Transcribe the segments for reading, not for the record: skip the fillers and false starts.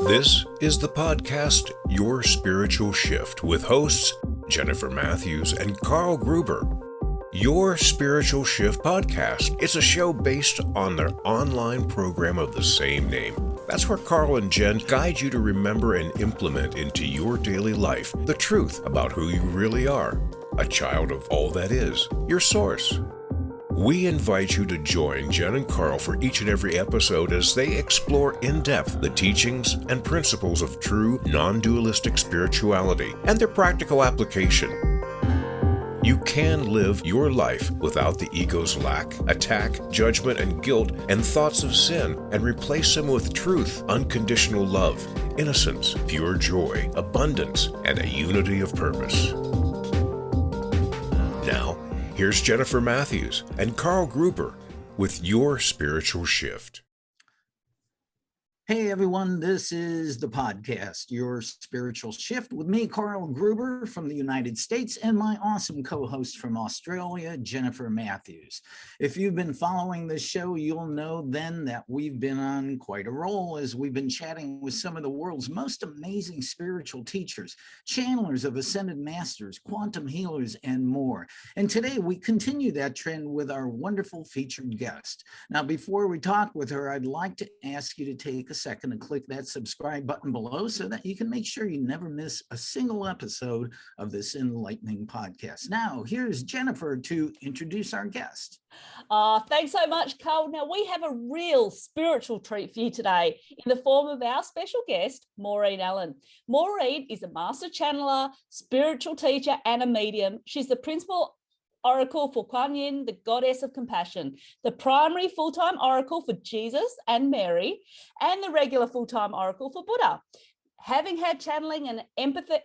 This is the podcast Your Spiritual Shift with hosts Jennifer Matthews and Carl Gruber. Your Spiritual Shift podcast. It's a show based on their online program of the same name. That's where Carl and Jen guide you to remember and implement into your daily life the truth about who you really are, a child of all that is, your source. We invite you to join Jen and Carl for each and every episode as they explore in depth the teachings and principles of true non-dualistic spirituality and their practical application. You can live your life without the ego's lack, attack, judgment, and guilt and thoughts of sin, and replace them with truth, unconditional love, innocence, pure joy, abundance, and a unity of purpose. Now, here's Jennifer Matthews and Carl Gruber with Your Spiritual Shift. Hey everyone, this is the podcast, Your Spiritual Shift, with me, Carl Gruber from the United States, and my awesome co-host from Australia, Jennifer Matthews. If you've been following this show, you'll know then that we've been on quite a roll as we've been chatting with some of the world's most amazing spiritual teachers, channelers of ascended masters, quantum healers, and more. And today we continue that trend with our wonderful featured guest. Now, before we talk with her, I'd like to ask you to take a second and click that subscribe button below so that you can make sure you never miss a single episode of this enlightening podcast. Now, here's Jennifer to introduce our guest. Thanks so much, Carl. Now, we have a real spiritual treat for you today in the form of our special guest, Maureen Allen. Maureen is a master channeler, spiritual teacher, and a medium. She's the principal oracle for Kuan Yin, the goddess of compassion, the primary full-time oracle for Jesus and Mary, and the regular full-time oracle for Buddha. Having had channeling and empathic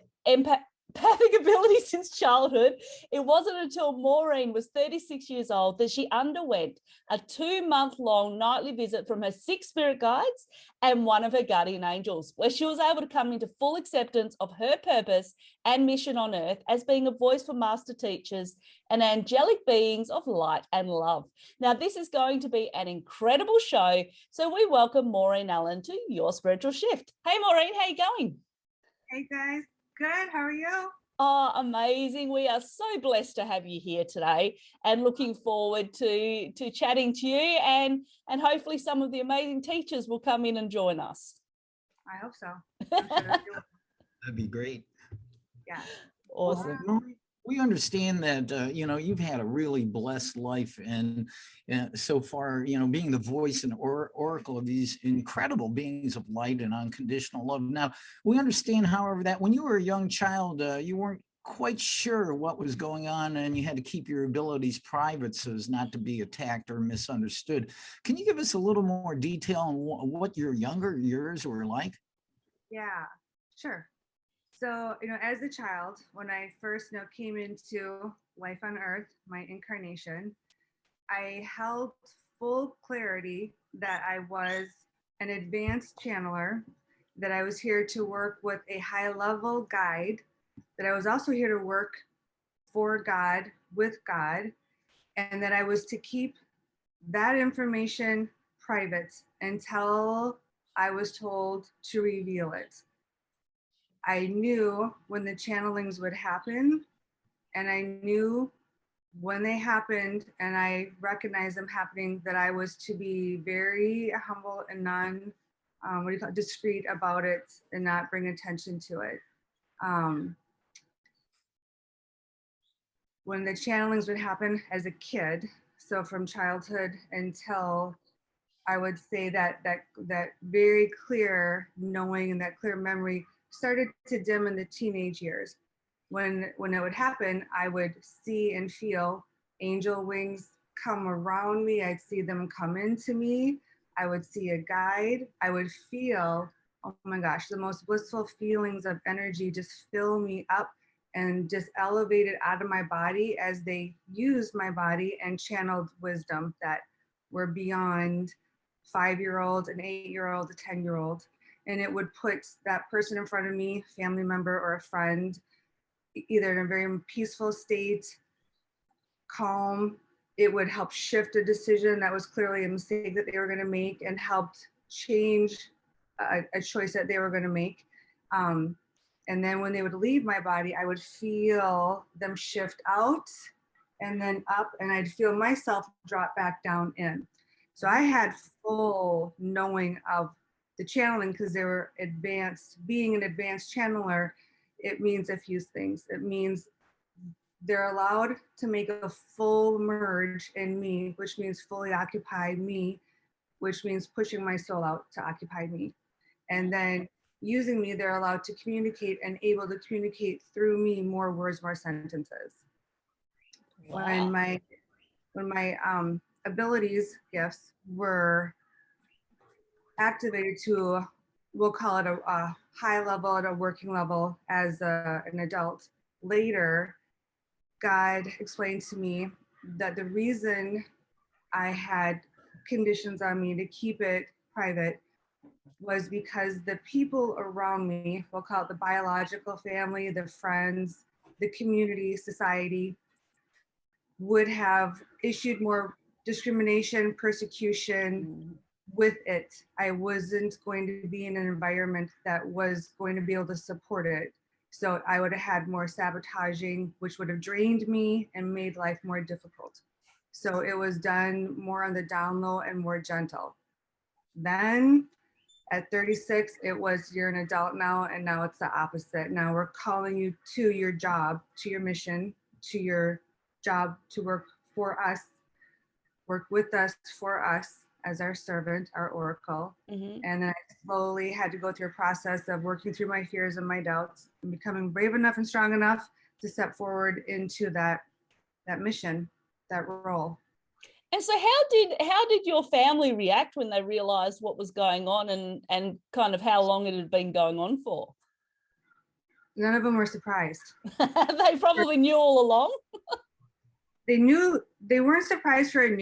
ability since childhood, it wasn't until Maureen was 36 years old that she underwent a 2-month-long nightly visit from her 6 spirit guides and one of her guardian angels, where she was able to come into full acceptance of her purpose and mission on earth as being a voice for master teachers and angelic beings of light and love. Now, this is going to be an incredible show, so we welcome Maureen Allen to Your Spiritual Shift. Hey, Maureen, how you going? Hey, guys. Good. How are you? Oh, amazing. We are so blessed to have you here today and looking forward to chatting to you and hopefully some of the amazing teachers will come in and join us. I hope so. That'd be great. Yeah. Awesome. Well, we understand that, you've had a really blessed life and so far, being the voice and oracle of these incredible beings of light and unconditional love. Now, we understand, however, that when you were a young child, you weren't quite sure what was going on and you had to keep your abilities private so as not to be attacked or misunderstood. Can you give us a little more detail on what your younger years were like? Yeah, sure. So, as a child, when I first came into life on earth, my incarnation, I held full clarity that I was an advanced channeler, that I was here to work with a high-level guide, that I was also here to work for God, with God, and that I was to keep that information private until I was told to reveal it. I knew when the channelings would happen, and I knew when they happened, and I recognized them happening, that I was to be very humble and discreet about it and not bring attention to it. When the channelings would happen as a kid, so from childhood until I would say that very clear knowing and that clear memory started to dim in the teenage years. When it would happen, I would see and feel angel wings come around me. I'd see them come into me. I would see a guide. I would feel, oh my gosh, the most blissful feelings of energy just fill me up and just elevated out of my body as they used my body and channeled wisdom that were beyond 5-year-old, an 8-year-old, a 10-year-old. And it would put that person in front of me, family member or a friend, either in a very peaceful state, calm. It would help shift a decision that was clearly a mistake that they were going to make and helped change a choice that they were going to make. And then when they would leave my body, I would feel them shift out and then up, and I'd feel myself drop back down in. So I had full knowing of the channeling, because they were advanced. Being an advanced channeler, it means a few things. It means they're allowed to make a full merge in me, which means fully occupy me, which means pushing my soul out to occupy me. And then using me, they're allowed to communicate and able to communicate through me more words, more sentences. Wow. When my abilities, gifts were activated to, we'll call it a high level, at a working level as an adult, later, God explained to me that the reason I had conditions on me to keep it private was because the people around me, we'll call it the biological family, the friends, the community, society, would have issued more discrimination, persecution with it. I wasn't going to be in an environment that was going to be able to support it. So I would have had more sabotaging, which would have drained me and made life more difficult. So it was done more on the down low and more gentle. Then at 36, it was, you're an adult now, and now it's the opposite. Now we're calling you to your job, to your mission, to your job, to work for us, work with us, for us as our servant, our oracle. And then I slowly had to go through a process of working through my fears and my doubts and becoming brave enough and strong enough to step forward into that mission, that role. And so how did your family react when they realized what was going on and kind of how long it had been going on for? None of them were surprised. They probably knew all along. They knew, they weren't surprised for a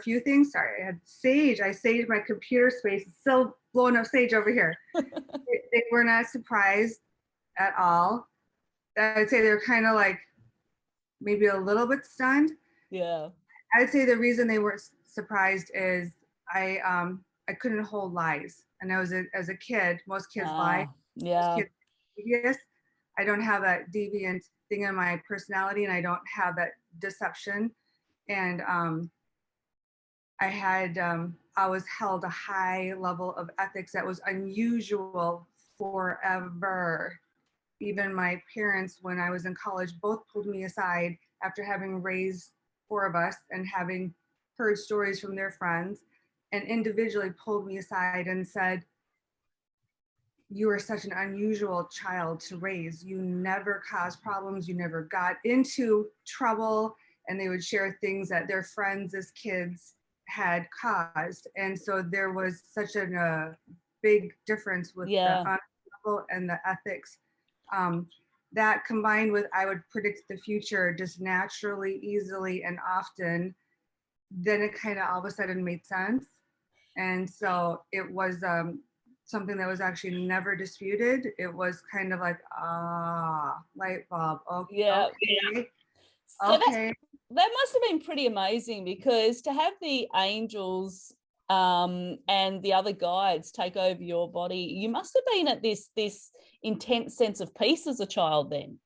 few things. Sorry, I had Sage. I saved my computer space. It's still blowing up Sage over here. They were not surprised at all. I'd say they're kind of like maybe a little bit stunned. Yeah. I'd say the reason they weren't surprised is I couldn't hold lies. And as a kid, most kids lie. Yeah. Most kids, I don't have that deviant thing in my personality, and I don't have that deception. And I was held a high level of ethics that was unusual forever. Even my parents, when I was in college, both pulled me aside after having raised 4 of us and having heard stories from their friends, and individually pulled me aside and said, "You are such an unusual child to raise. You never caused problems. You never got into trouble." And they would share things that their friends as kids had caused. And so there was such a big difference with the honor level and the ethics. That combined with, I would predict the future just naturally, easily, and often, then it kind of all of a sudden made sense. And so it was something that was actually never disputed. It was kind of like, light bulb. Okay. Yeah. So okay. That must have been pretty amazing, because to have the angels and the other guides take over your body, you must have been at this intense sense of peace as a child then.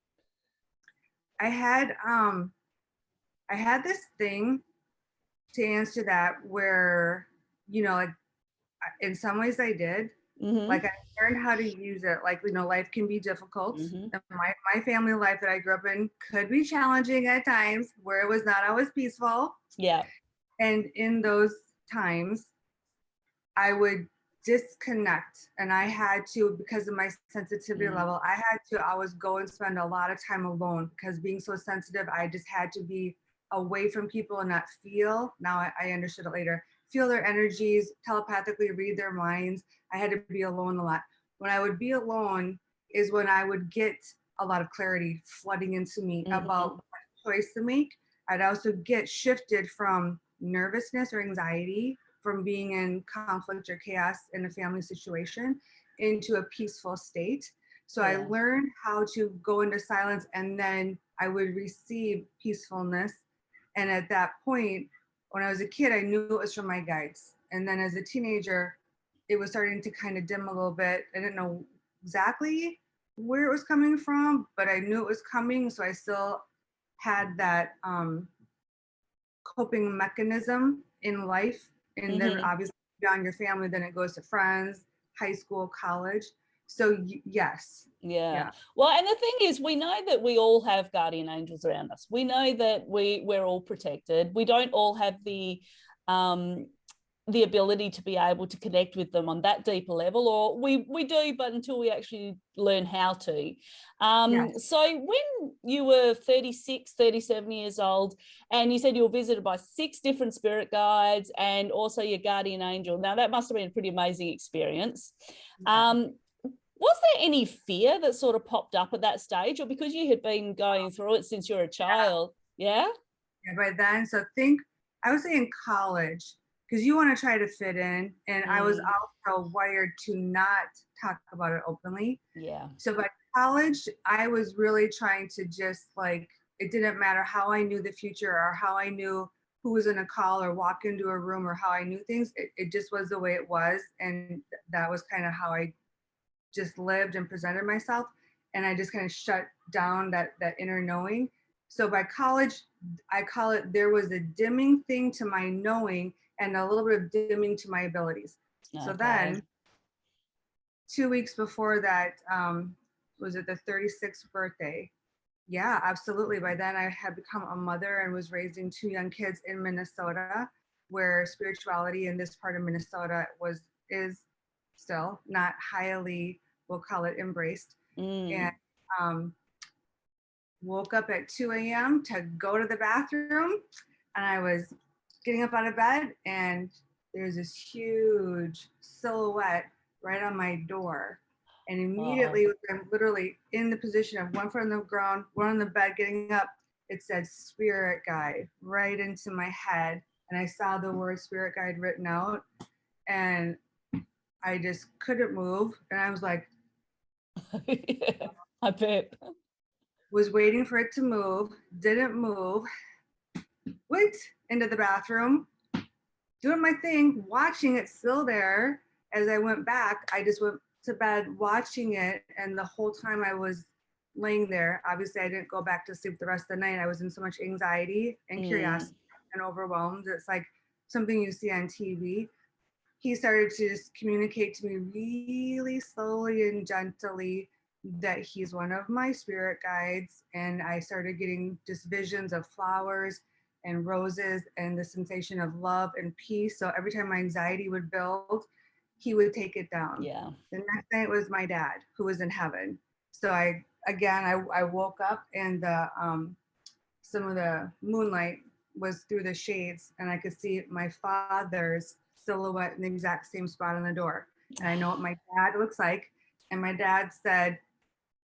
I had this thing, to answer that, where, like, in some ways I did. Like, I learned how to use it. Like, life can be difficult. My family life that I grew up in could be challenging at times, where it was not always peaceful. Yeah. And in those times, I would disconnect, and I had to, because of my sensitivity level, I had to always go and spend a lot of time alone, because being so sensitive, I just had to be away from people and not feel. Now I understood it later. Feel their energies, telepathically read their minds. I had to be alone a lot. When I would be alone is when I would get a lot of clarity flooding into me about what choice to make. I'd also get shifted from nervousness or anxiety from being in conflict or chaos in a family situation into a peaceful state. So I learned how to go into silence, and then I would receive peacefulness. And at that point, when I was a kid, I knew it was from my guides. And then as a teenager, it was starting to kind of dim a little bit. I didn't know exactly where it was coming from, but I knew it was coming. So I still had that coping mechanism in life. And then obviously beyond your family, then it goes to friends, high school, college. So yes. Yeah. Well, and the thing is, we know that we all have guardian angels around us. We know that we're all protected. We don't all have the ability to be able to connect with them on that deeper level, or we do, but until we actually learn how to. So when you were 36, 37 years old, and you said you were visited by 6 different spirit guides and also your guardian angel, now that must have been a pretty amazing experience. Was there any fear that sort of popped up at that stage, or because you had been going through it since you were a child? Yeah. By then, so I would say in college, because you want to try to fit in, and I was also wired to not talk about it openly. Yeah. So by college, I was really trying to just like, it didn't matter how I knew the future or how I knew who was going to call or walk into a room or how I knew things. It just was the way it was. And that was kind of how I just lived and presented myself. And I just kind of shut down that inner knowing. So by college, I call it, there was a dimming thing to my knowing and a little bit of dimming to my abilities. Okay. So then 2 weeks before that, was it the 36th birthday? Yeah, absolutely. By then I had become a mother and was raising 2 young kids in Minnesota, where spirituality in this part of Minnesota is still not highly, we'll call it, embraced. And woke up at 2 a.m. to go to the bathroom, and I was getting up out of bed, and there's this huge silhouette right on my door. And immediately, I'm literally in the position of one foot on the ground, one on the bed, getting up. It said spirit guide right into my head. And I saw the word spirit guide written out, and I just couldn't move. And I was like, yeah, I bet. Was waiting for it to move, didn't move, went into the bathroom, doing my thing, watching it still there. As I went back, I just went to bed watching it. And the whole time I was laying there, obviously I didn't go back to sleep the rest of the night. I was in so much anxiety and curiosity and overwhelmed. It's like something you see on TV. He started to just communicate to me really slowly and gently that he's one of my spirit guides. And I started getting just visions of flowers and roses and the sensation of love and peace. So every time my anxiety would build, he would take it down. Yeah. The next night was my dad, who was in heaven. So I woke up, and some of the moonlight was through the shades, and I could see my father's silhouette in the exact same spot on the door. And I know what my dad looks like. And my dad said,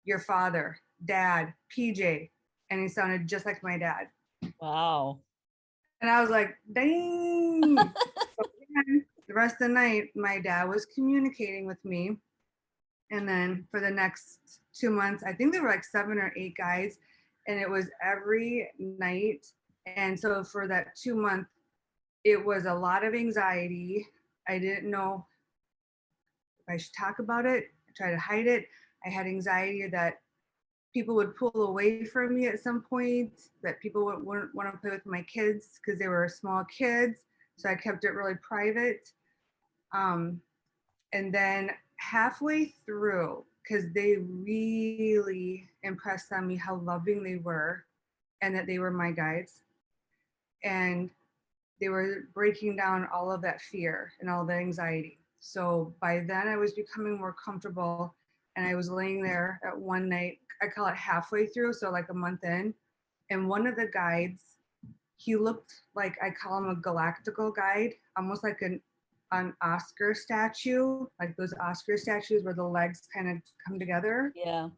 "Your father, Dad, PJ." And he sounded just like my dad. Wow. And I was like, dang. So again, the rest of the night, my dad was communicating with me. And then for the next 2 months, I think there were like 7 or 8 guides, and it was every night. And so for that 2 month, it was a lot of anxiety. I didn't know if I should talk about it. I tried to hide it. I had anxiety that people would pull away from me at some point, that people wouldn't want to play with my kids because they were small kids. So I kept it really private. And then halfway through, because they really impressed on me how loving they were and that they were my guides. And they were breaking down all of that fear and all the anxiety. So by then I was becoming more comfortable, and I was laying there at one night, I call it halfway through, so like a month in, and one of the guides, he looked like, I call him a galactical guide, almost like an Oscar statue, like those Oscar statues where the legs kind of come together. Yeah.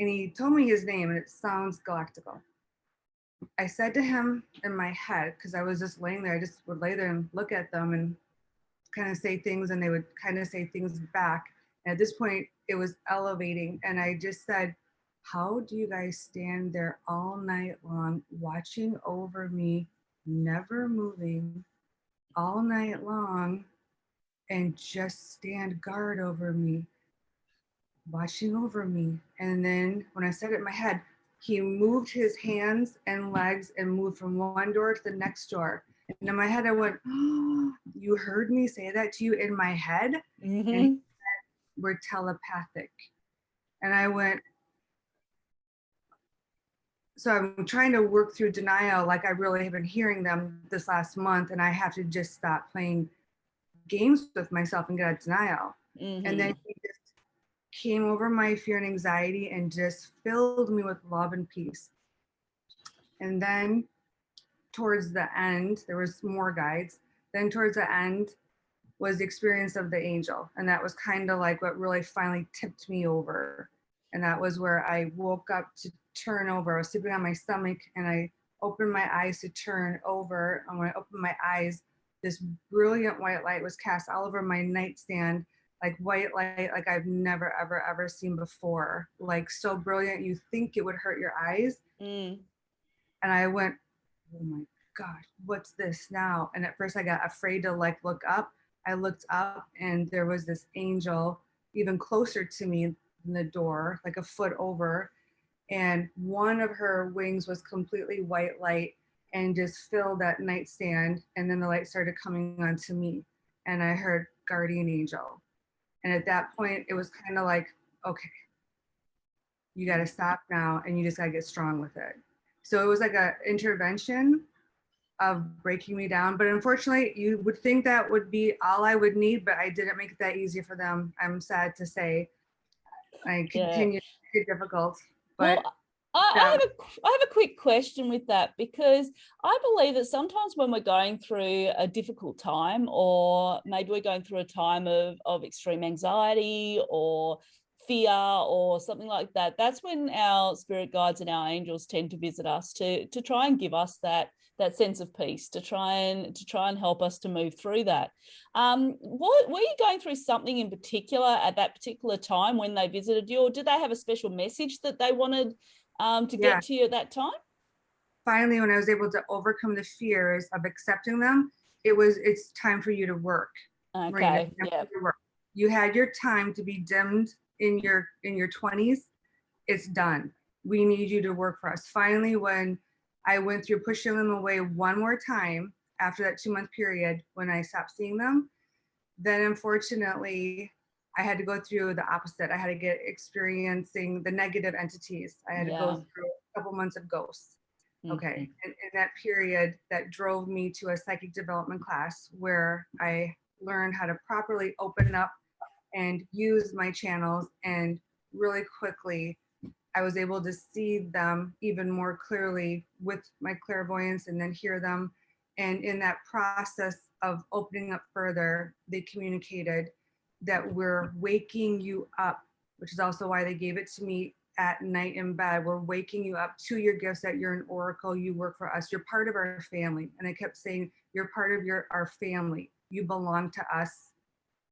And he told me his name, and it sounds galactical. I said to him in my head, because I was just laying there, I just would lay there and look at them and kind of say things, and they would kind of say things back. And at this point, it was elevating. And I just said, how do you guys stand there all night long, watching over me, never moving, all night long, and just stand guard over me, watching over me. And then when I said it in my head, he moved his hands and legs and moved from one door to the next door. And in my head, I went, oh, you heard me say that to you in my head? Mm-hmm. And he said, we're telepathic. And I went, so I'm trying to work through denial, like I really have been hearing them this last month, and I have to just stop playing games with myself and get out of denial. Mm-hmm. And then he just came over my fear and anxiety and just filled me with love and peace. And then towards the end, there was more guides. Then towards the end was the experience of the angel. And that was kind of like what really finally tipped me over. And that was where I woke up to turn over. I was sleeping on my stomach and I opened my eyes to turn over. And when I opened my eyes, this brilliant white light was cast all over my nightstand, like white light like I've never, ever, ever seen before. Like so brilliant, you think it would hurt your eyes. Mm. And I went, oh my gosh, what's this now? And at first I got afraid to like look up. I looked up and there was this angel even closer to me than the door, like a foot over. And one of her wings was completely white light and just filled that nightstand. And then the light started coming onto me. And I heard guardian angel. And at that point, it was kind of like, okay, you got to stop now and you just got to get strong with it. So it was like an intervention of breaking me down. But unfortunately, you would think that would be all I would need, but I didn't make it that easy for them. I'm sad to say. I continue to make it difficult. But well, I have a quick question with that, because I believe that sometimes when we're going through a difficult time, or maybe we're going through a time of extreme anxiety or fear or something like that, that's when our spirit guides and our angels tend to visit us to try and give us that sense of peace, to try and help us to move through that. Were you going through something in particular at that particular time when they visited you, or did they have a special message that they wanted to get to you at that time? Finally, when I was able to overcome the fears of accepting them, it's time for you to work. Okay. Yeah. You had your time to be dimmed in your 20s. It's done. We need you to work for us. Finally, when I went through pushing them away one more time after that 2-month period, when I stopped seeing them, then unfortunately I had to go through the opposite. I had to get experiencing the negative entities. I had to go through a couple months of ghosts. Okay. And in that period, that drove me to a psychic development class where I learned how to properly open up and use my channels. And really quickly, I was able to see them even more clearly with my clairvoyance and then hear them. And in that process of opening up further, they communicated that we're waking you up, which is also why they gave it to me at night in bed. We're waking you up to your gifts, that you're an oracle, you work for us, you're part of our family. And I kept saying, you're part of our family. You belong to us.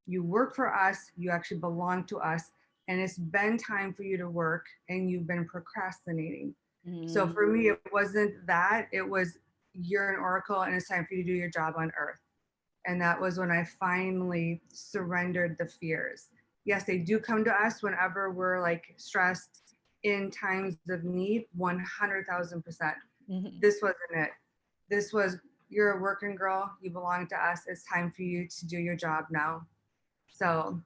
You work for us, you actually belong to us. And it's been time for you to work and you've been procrastinating. So for me, it wasn't that, it was you're an oracle and it's time for you to do your job on earth. And that was when I finally surrendered the fears. Yes, they do come to us whenever we're like stressed in times of need, 100,000%. This wasn't it. This was, you're a working girl, you belong to us, it's time for you to do your job now. So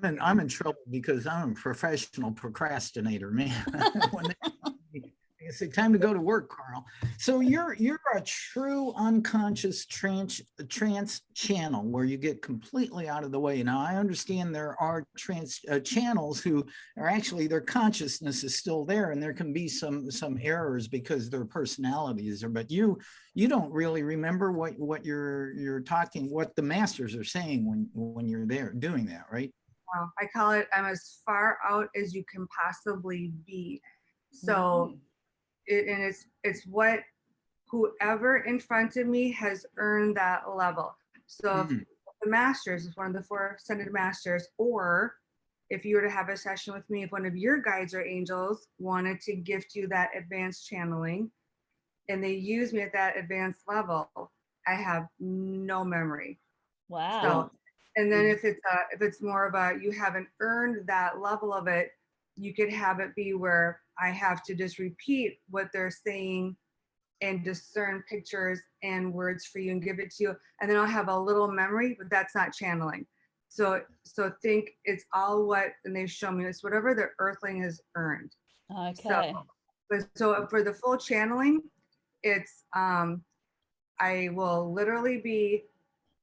I'm in trouble because I'm a professional procrastinator, man. When they say time to go to work, Carl. So you're a true unconscious trance channel where you get completely out of the way. Now I understand there are trance channels who are actually, their consciousness is still there, and there can be some errors because their personalities are. But you don't really remember what you're talking, what the masters are saying when you're there doing that, right? I call it, I'm as far out as you can possibly be. So it's what whoever in front of me has earned that level. So if the masters is one of the 4 ascended masters, or if you were to have a session with me, if one of your guides or angels wanted to gift you that advanced channeling and they use me at that advanced level, I have no memory. Wow. So, And then if it's more of a, you haven't earned that level of it, you could have it be where I have to just repeat what they're saying and discern pictures and words for you and give it to you. And then I'll have a little memory, but that's not channeling. So think it's all what, and they show me, it's whatever the earthling has earned. Okay. So for the full channeling, it's, I will literally be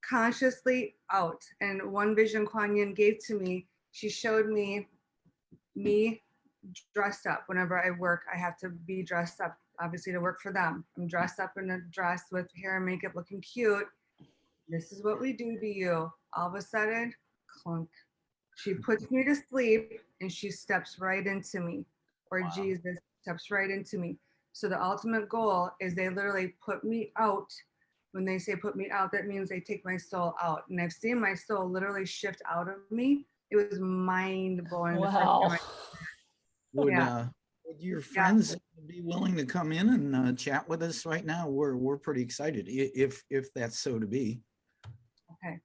consciously out. And one vision Kuan Yin gave to me, she showed me dressed up. Whenever I work, I have to be dressed up, obviously, to work for them. I'm dressed up in a dress with hair and makeup looking cute. This is what we do to you. All of a sudden, clunk. She puts me to sleep and she steps right into me, or wow. Jesus steps right into me. So the ultimate goal is they literally put me out. When they say put me out, that means they take my soul out. And I've seen my soul literally shift out of me. It was mind blowing. Wow. Would your friends be willing to come in and chat with us right now? We're pretty excited if that's so to be. Okay,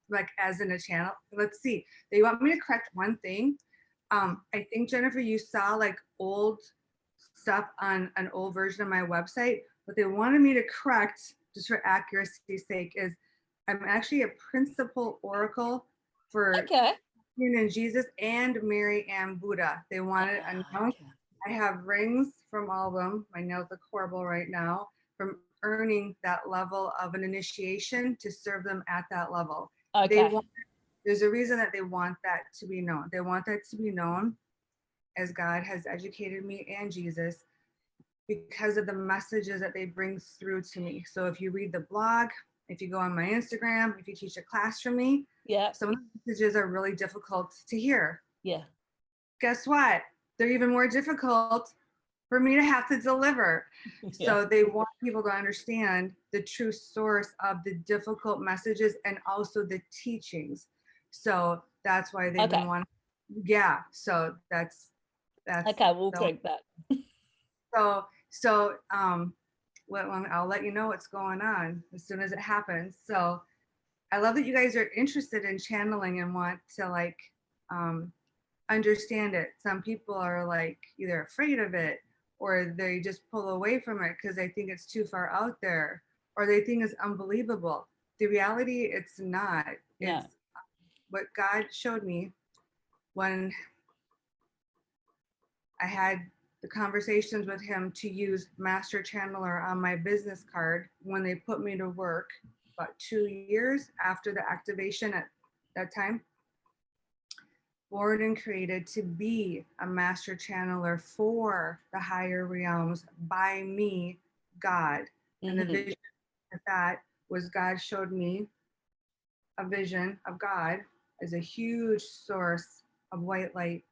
like as in a channel. Let's see. They want me to correct one thing. I think Jennifer, you saw like old stuff on an old version of my website. What they wanted me to correct, just for accuracy's sake, is I'm actually a principal oracle for Yin and Jesus and Mary and Buddha. They wanted a note. Okay. I have rings from all of them. My nails look horrible right now, from earning that level of an initiation to serve them at that level. Okay. There's a reason that they want that to be known. They want that to be known as God has educated me and Jesus, because of the messages that they bring through to me. So if you read the blog, if you go on my Instagram, if you teach a class from me, some of the messages are really difficult to hear. Yeah. Guess what? They're even more difficult for me to have to deliver. Yeah. So they want people to understand the true source of the difficult messages and also the teachings. So that's why they've been wanting. Yeah. So that's okay. We'll take that. So I'll let you know what's going on as soon as it happens. So I love that you guys are interested in channeling and want to like understand it. Some people are like either afraid of it or they just pull away from it because they think it's too far out there or they think it's unbelievable. The reality, it's not. It's what God showed me when I had the conversations with him to use Master Channeler on my business card when they put me to work about 2 years after the activation at that time. Born and created to be a Master Channeler for the higher realms by me, God. Mm-hmm. And the vision of that was God showed me a vision of God as a huge source of white light.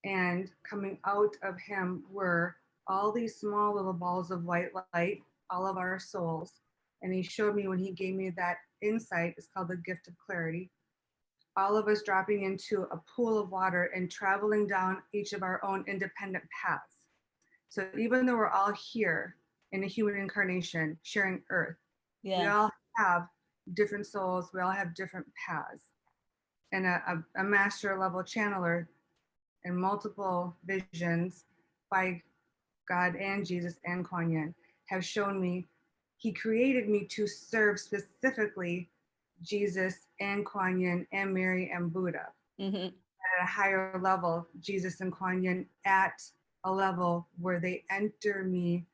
And coming out of him were all these small little balls of white light, all of our souls. And he showed me when he gave me that insight, it's called the gift of clarity, all of us dropping into a pool of water and traveling down each of our own independent paths. So even though we're all here in a human incarnation, sharing earth, we all have different souls, we all have different paths. And a master level channeler and multiple visions by God and Jesus and Kuan Yin have shown me he created me to serve specifically Jesus and Kuan Yin and Mary and Buddha. Mm-hmm. At a higher level, Jesus and Kuan Yin at a level where they enter me,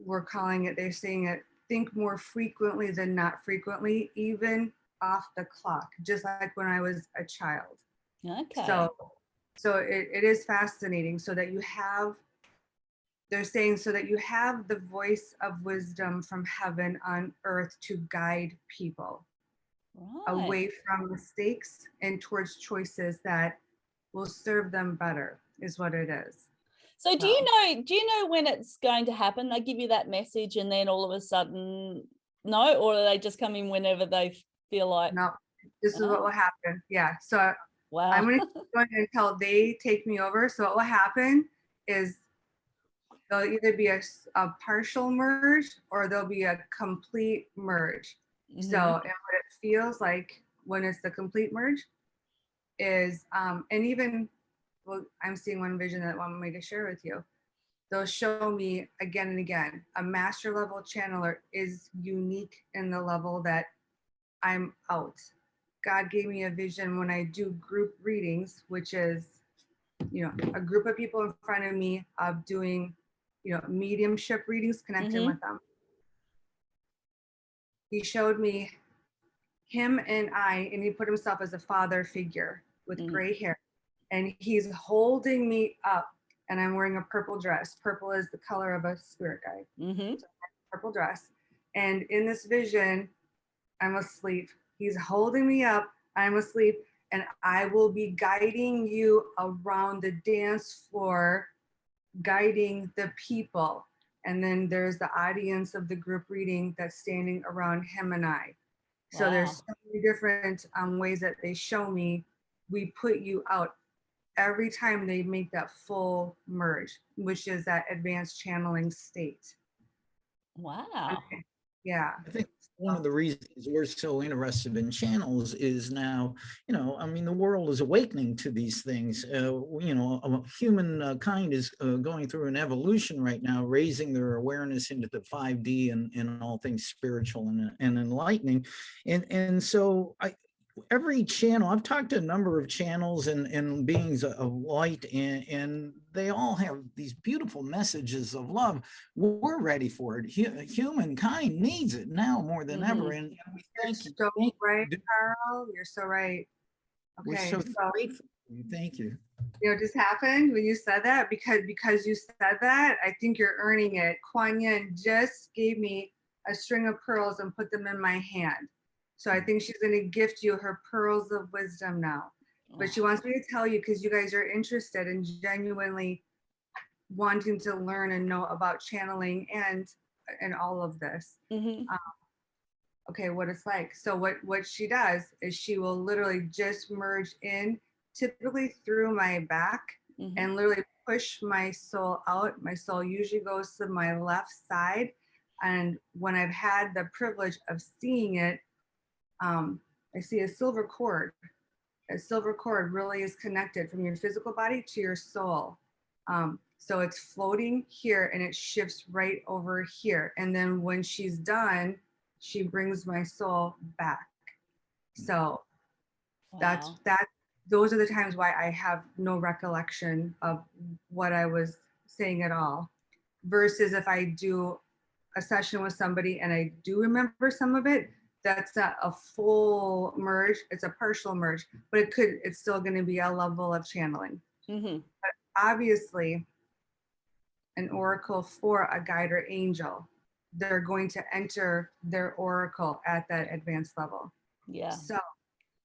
we're calling it, they're saying it, think more frequently than not frequently, even off the clock, just like when I was a child. Okay. So it is fascinating so that you have, they're saying so that you have the voice of wisdom from heaven on earth to guide people away from mistakes and towards choices that will serve them better is what it is. So do you know when it's going to happen? They give you that message and then all of a sudden, no, or are they just come in whenever they feel like? No, this is what will happen. Yeah. So I'm going to keep going until they take me over. So what will happen is there'll either be a partial merge or there'll be a complete merge. So, and what it feels like when it's the complete merge is, and even, well, I'm seeing one vision that I want me to share with you. They'll show me again and again, a master level channeler is unique in the level that I'm out. God gave me a vision when I do group readings, which is, you know, a group of people in front of me of doing, you know, mediumship readings, connecting with them. He showed me him and he put himself as a father figure with gray hair, and he's holding me up, and I'm wearing a purple dress. Purple is the color of a spirit guide. So purple dress. And in this vision, I'm asleep. He's holding me up. I'm asleep. And I will be guiding you around the dance floor, guiding the people. And then there's the audience of the group reading that's standing around him and I. So there's so many different ways that they show me. We put you out every time they make that full merge, which is that advanced channeling state. Wow. Okay. Yeah. I think one of the reasons we're so interested in channels is now, you know, I mean, the world is awakening to these things. You know, humankind is going through an evolution right now, raising their awareness into the 5D and all things spiritual and enlightening. And so every channel, I've talked to a number of channels and beings of light, and they all have these beautiful messages of love. We're ready for it. Humankind needs it now more than ever. And we thank you. So right, Carl. You're so right. Okay. We're so grateful. Thank you. You know, it just happened when you said that, because you said that, I think you're earning it. Kuan Yin just gave me a string of pearls and put them in my hand. So I think she's going to gift you her pearls of wisdom now. But she wants me to tell you, because you guys are interested and genuinely wanting to learn and know about channeling and all of this. Okay, what it's like. So what she does is she will literally just merge in, typically through my back, and literally push my soul out. My soul usually goes to my left side. And when I've had the privilege of seeing it, I see a silver cord. A silver cord really is connected from your physical body to your soul. So it's floating here and it shifts right over here. And then when she's done, she brings my soul back. So those are the times why I have no recollection of what I was saying at all. Versus if I do a session with somebody and I do remember some of it, that's not a full merge, it's a partial merge, but it's still going to be a level of channeling. But obviously, an oracle for a guide or angel, they're going to enter their oracle at that advanced level. Yeah. So,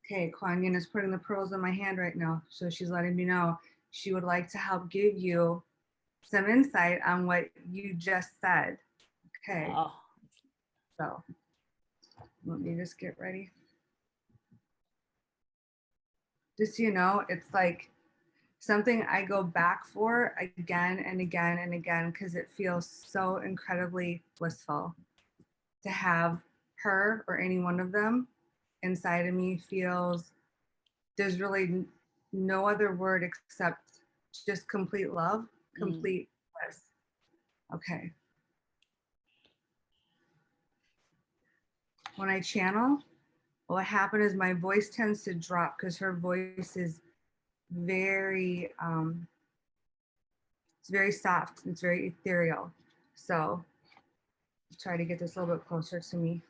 okay, Kuan Yin is putting the pearls in my hand right now. So she's letting me know she would like to help give you some insight on what you just said. Okay. So let me just get ready. Just so you know, it's like something I go back for again and again and again, because it feels so incredibly blissful to have her or any one of them inside of me. There's really no other word except just complete love, complete bliss. Okay. When I channel, what happened is my voice tends to drop because her voice is very, it's very soft. It's very ethereal. So try to get this a little bit closer to me.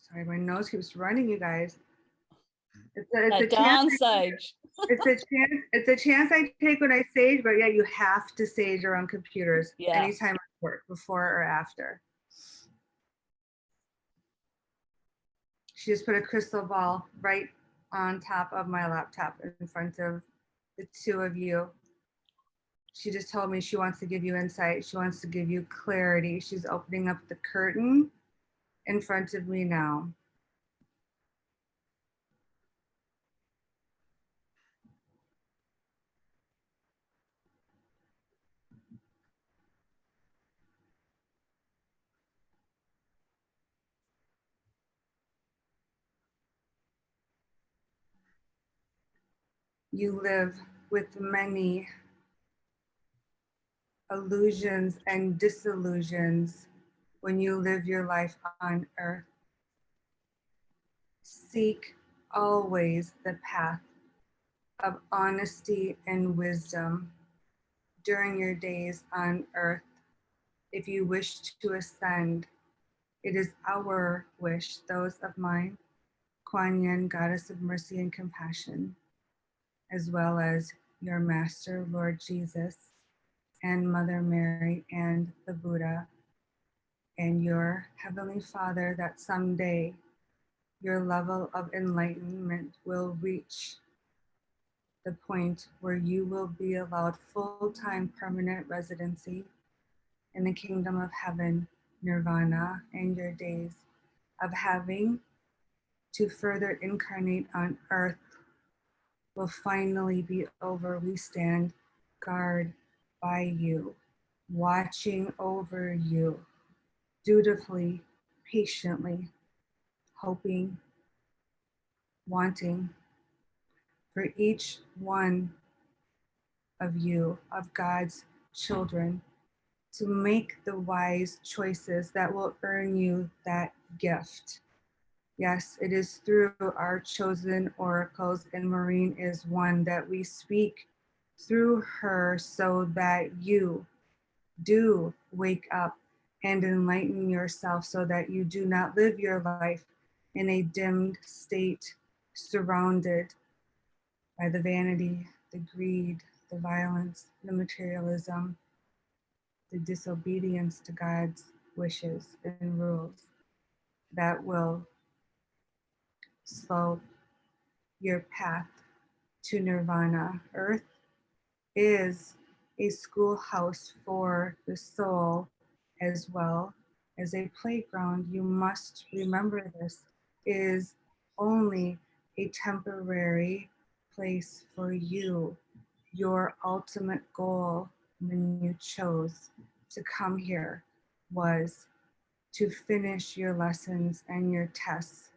Sorry, my nose keeps running, you guys. It's a chance. Sage. It's a chance I take when I sage, but yeah, you have to sage around computers anytime at work, before or after. She just put a crystal ball right on top of my laptop in front of the two of you. She just told me she wants to give you insight. She wants to give you clarity. She's opening up the curtain in front of me now. You live with many illusions and disillusions when you live your life on earth. Seek always the path of honesty and wisdom during your days on earth. If you wish to ascend, it is our wish, those of mine, Kuan Yin, Goddess of Mercy and Compassion, as well as your Master, Lord Jesus, and Mother Mary, and the Buddha, and your Heavenly Father, that someday your level of enlightenment will reach the point where you will be allowed full-time permanent residency in the kingdom of heaven, nirvana, and your days of having to further incarnate on earth will finally be over. We stand guard by you, watching over you, dutifully, patiently, hoping, wanting for each one of you, of God's children, to make the wise choices that will earn you that gift. Yes, it is through our chosen oracles, and Maureen is one that we speak through her so that you do wake up and enlighten yourself so that you do not live your life in a dimmed state, surrounded by the vanity, the greed, the violence, the materialism, the disobedience to God's wishes and rules that will slow your path to nirvana. Earth is a schoolhouse for the soul as well as a playground. You must remember this is only a temporary place for you. Your ultimate goal when you chose to come here was to finish your lessons and your tests,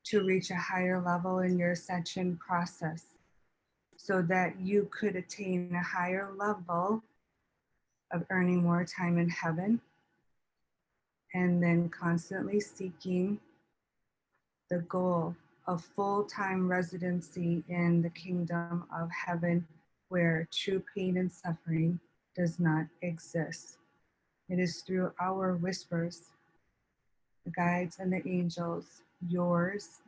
to reach a higher level in your ascension process so that you could attain a higher level of earning more time in heaven, and then constantly seeking the goal of full-time residency in the kingdom of heaven where true pain and suffering does not exist. It is through our whispers, the guides and the angels, yours,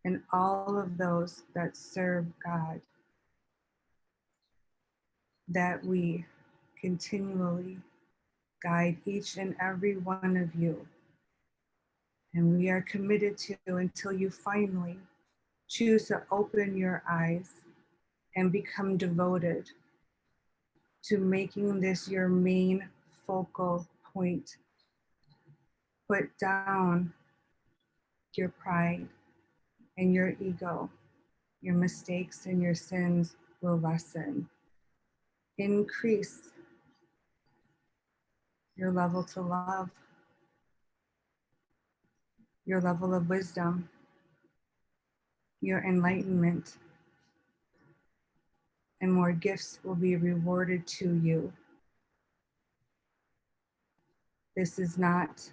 and all of those that serve God, that we continually guide each and every one of you. And we are committed to until you finally choose to open your eyes and become devoted to making this your main focal point. Put down your pride and your ego. Your mistakes and your sins will lessen. Increase your level to love, your level of wisdom, your enlightenment, and more gifts will be rewarded to you. This is not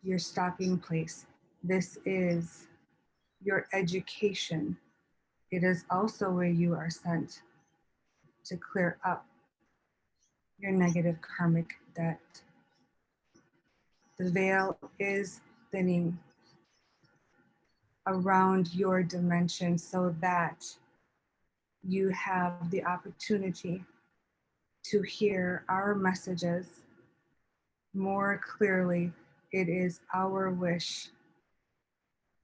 your stopping place. This is your education. It is also where you are sent to clear up your negative karmic debt. The veil is thinning around your dimension so that you have the opportunity to hear our messages more clearly. It is our wish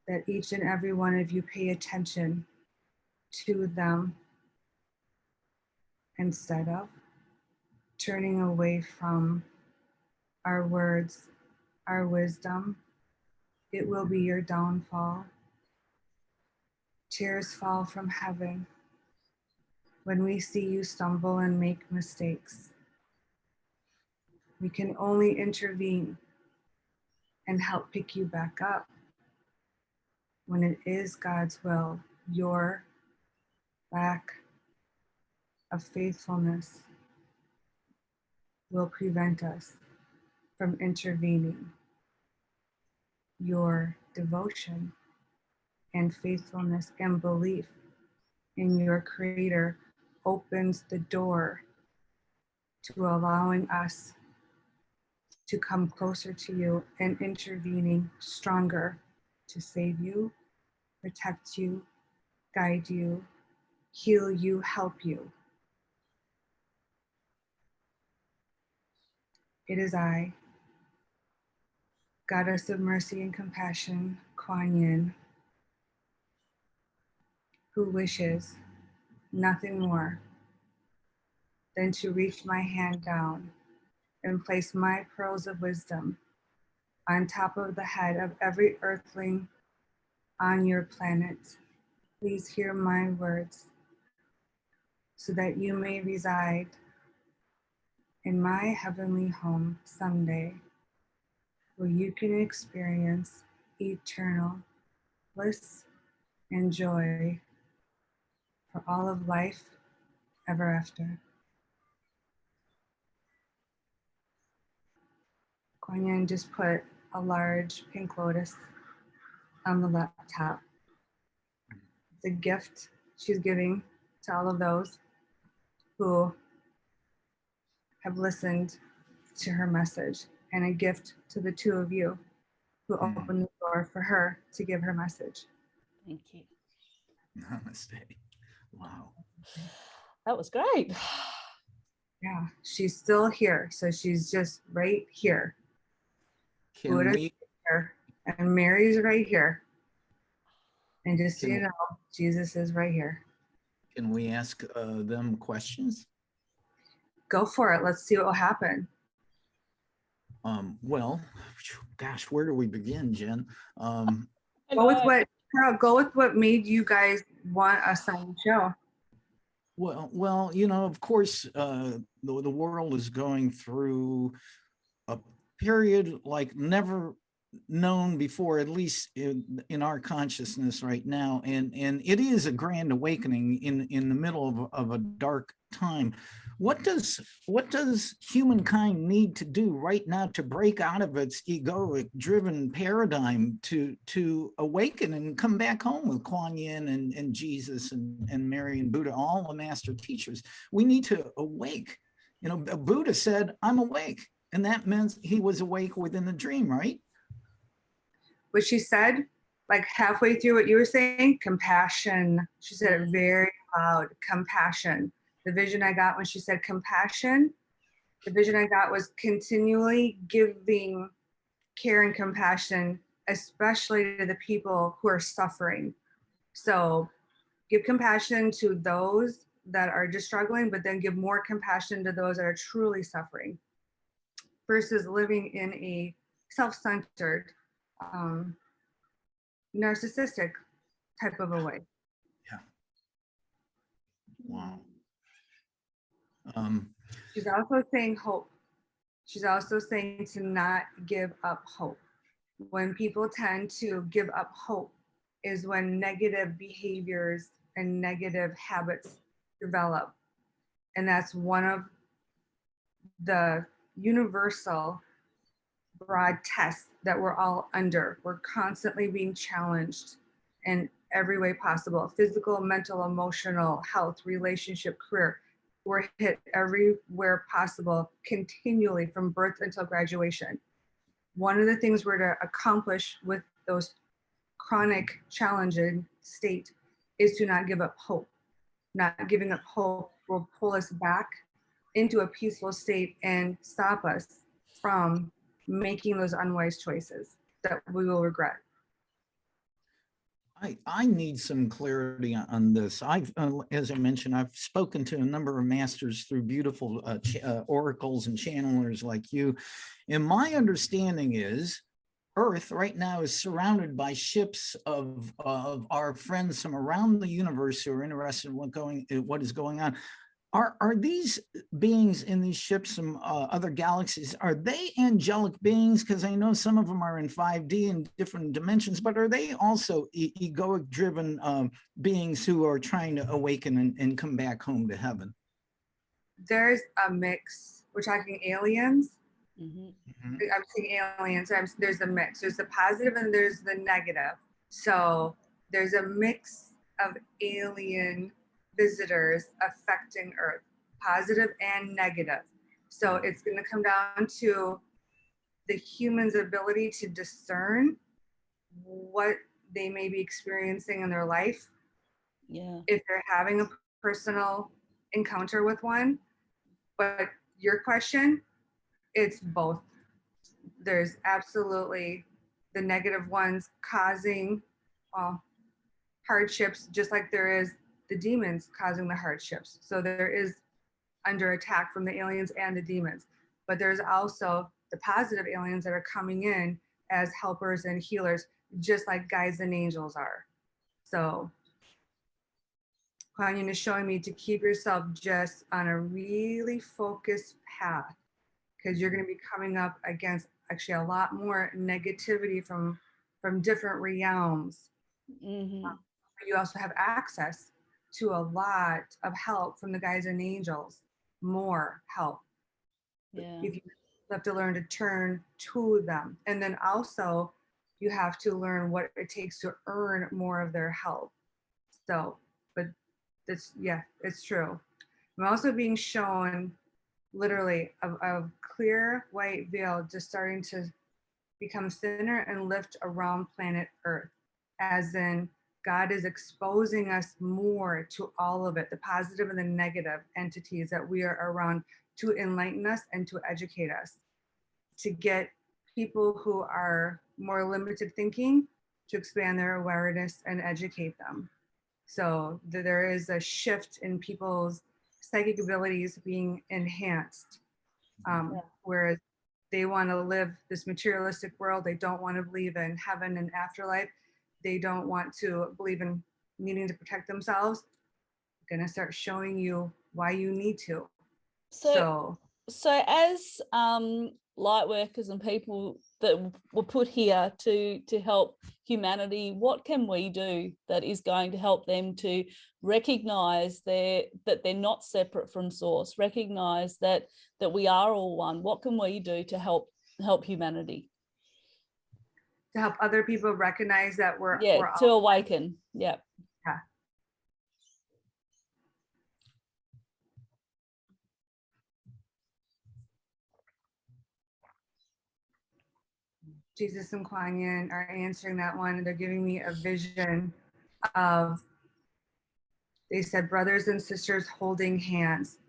that each and every one of you pay attention to them instead of turning away from our words, our wisdom. It will be your downfall. Tears fall from heaven when we see you stumble and make mistakes. We can only intervene and help pick you back up when it is God's will, your lack of faithfulness will prevent us from intervening. Your devotion and faithfulness and belief in your Creator opens the door to allowing us to come closer to you and intervening stronger to save you, protect you, guide you, heal you, help you. It is I, Goddess of Mercy and Compassion, Kuan Yin, who wishes nothing more than to reach my hand down and place my pearls of wisdom on top of the head of every earthling on your planet. Please hear my words so that you may reside in my heavenly home someday, where you can experience eternal bliss and joy for all of life ever after. Kuan Yin just put a large pink lotus on the laptop. It's a gift she's giving to all of those who have listened to her message, and a gift to the two of you who opened the door for her to give her message. Thank you. Namaste. Wow. That was great. Yeah, she's still here. So she's just right here. Can Buddha's we here, and Mary's right here. And just so Can- you know, Jesus is right here. ask them questions? Go for it. Let's see what will happen. Well, gosh, where do we begin, Jen? Go with what, Carol, go with what made you guys want us on the show. Well, you know, of course, the world is going through a period like never known before, at least in our consciousness right now, and it is a grand awakening in the middle of a dark time. What does humankind need to do right now to break out of its egoic driven paradigm to awaken and come back home with Kuan Yin and Jesus and Mary and Buddha, all the master teachers? We need to awake. You know, Buddha said, "I'm awake," and that meant he was awake within the dream, right? What she said, like halfway through what you were saying, compassion. She said it very loud, compassion. The vision I got when she said compassion, the vision I got was continually giving care and compassion, especially to the people who are suffering. So give compassion to those that are just struggling, but then give more compassion to those that are truly suffering, versus living in a self-centered, narcissistic type of a way. Yeah. Wow. She's also saying hope. She's also saying to not give up hope. When people tend to give up hope is when negative behaviors and negative habits develop. And that's one of the universal broad tests that we're all under. We're constantly being challenged in every way possible: physical, mental, emotional, health, relationship, career. We're hit everywhere possible continually from birth until graduation. One of the things we're to accomplish with those chronic challenging state is to not give up hope. Not giving up hope will pull us back into a peaceful state and stop us from making those unwise choices that we will regret. I need some clarity on this. As I mentioned, I've spoken to a number of masters through beautiful oracles and channelers like you. And my understanding is Earth right now is surrounded by ships of our friends from around the universe who are interested in what is going on. Are these beings in these ships from other galaxies, are they angelic beings? Because I know some of them are in 5D and different dimensions, but are they also egoic driven beings who are trying to awaken and come back home to heaven? There's a mix. We're talking aliens. Mm-hmm. I'm saying aliens. There's a mix. There's the positive and there's the negative. So there's a mix of alien visitors affecting Earth, positive and negative. So it's going to come down to the human's ability to discern what they may be experiencing in their life. Yeah. If they're having a personal encounter with one. But your question, it's both. There's absolutely the negative ones causing hardships, just like there is the demons causing the hardships. So there is under attack from the aliens and the demons. But there's also the positive aliens that are coming in as helpers and healers, just like guides and angels are. So Kuan Yin is showing me to keep yourself just on a really focused path, because you're going to be coming up against actually a lot more negativity from different realms. Mm-hmm. You also have access to a lot of help from the guides and angels, more help. Yeah. If you have to learn to turn to them. And then also you have to learn what it takes to earn more of their help. So, but that's, yeah, it's true. I'm also being shown literally a clear white veil just starting to become thinner and lift around planet Earth, as in God is exposing us more to all of it, the positive and the negative entities that we are around, to enlighten us and to educate us, to get people who are more limited thinking to expand their awareness and educate them. So there is a shift in people's psychic abilities being enhanced, whereas they want to live this materialistic world. They don't want to believe in heaven and afterlife. They don't want to believe in needing to protect themselves. I'm going to start showing you why you need to. So as light workers and people that were put here to help humanity, what can we do that is going to help them to recognize that they're not separate from source, recognize that we are all one? What can we do to help humanity? To help other people recognize that we're to awaken. Yeah. Yeah. Jesus and Kuan Yin are answering that one, and they're giving me a vision of, they said, brothers and sisters holding hands,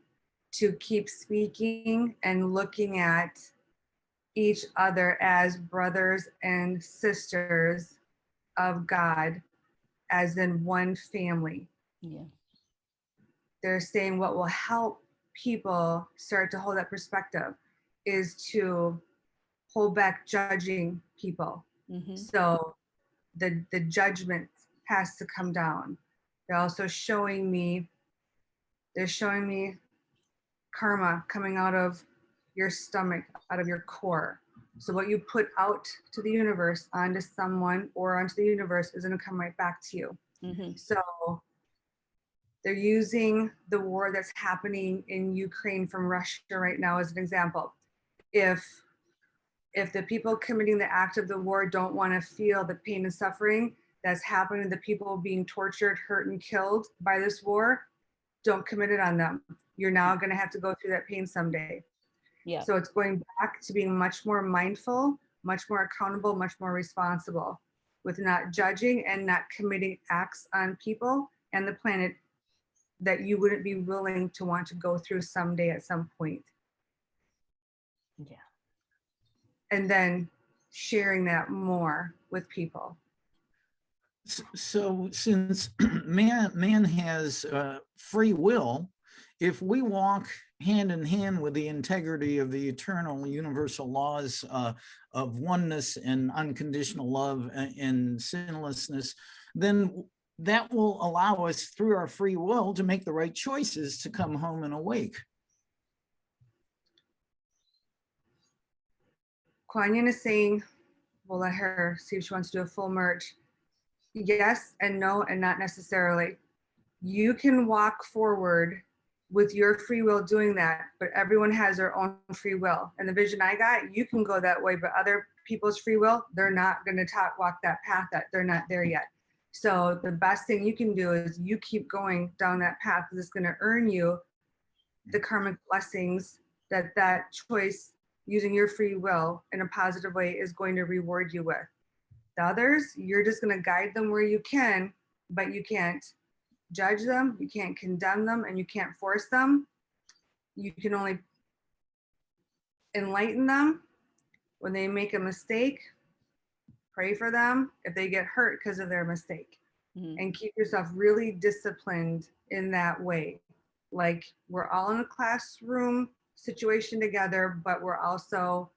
to keep speaking and looking at each other as brothers and sisters of God, as in one family. Yeah. They're saying what will help people start to hold that perspective is to hold back judging people. Mm-hmm. So the judgment has to come down. They're also showing me, karma coming out of your stomach, out of your core. So what you put out to the universe, onto someone or onto the universe, is going to come right back to you. Mm-hmm. So they're using the war that's happening in Ukraine from Russia right now as an example. If the people committing the act of the war don't want to feel the pain and suffering that's happening, the people being tortured, hurt, and killed by this war, don't commit it on them. You're now going to have to go through that pain someday. Yeah. So it's going back to being much more mindful, much more accountable, much more responsible, with not judging and not committing acts on people and the planet that you wouldn't be willing to want to go through someday at some point. Yeah. And then sharing that more with people. So since man has free will, if we walk hand in hand with the integrity of the eternal universal laws of oneness and unconditional love and sinlessness, then that will allow us through our free will to make the right choices to come home and awake. Kuan Yin is saying, we'll let her see if she wants to do a full merge. Yes and no, and not necessarily. You can walk forward with your free will doing that, but everyone has their own free will. And the vision I got, you can go that way, but other people's free will, they're not going to walk that path, that they're not there yet. So the best thing you can do is you keep going down that path, because it's going to earn you the karmic blessings that choice using your free will in a positive way is going to reward you with. The others, you're just going to guide them where you can, but you can't judge them, you can't condemn them, and you can't force them. You can only enlighten them. When they make a mistake, pray for them if they get hurt because of their mistake. And keep yourself really disciplined in that way. Like, we're all in a classroom situation together, but we're also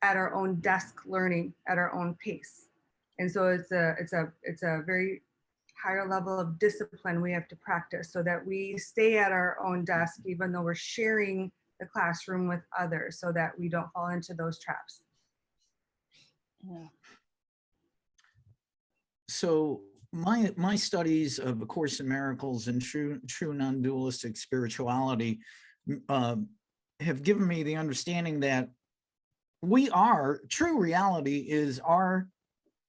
at our own desk learning at our own pace. And so it's a very higher level of discipline we have to practice, so that we stay at our own desk even though we're sharing the classroom with others, so that we don't fall into those traps. Yeah. So my studies of A Course in Miracles and true non-dualistic spirituality have given me the understanding that true reality is our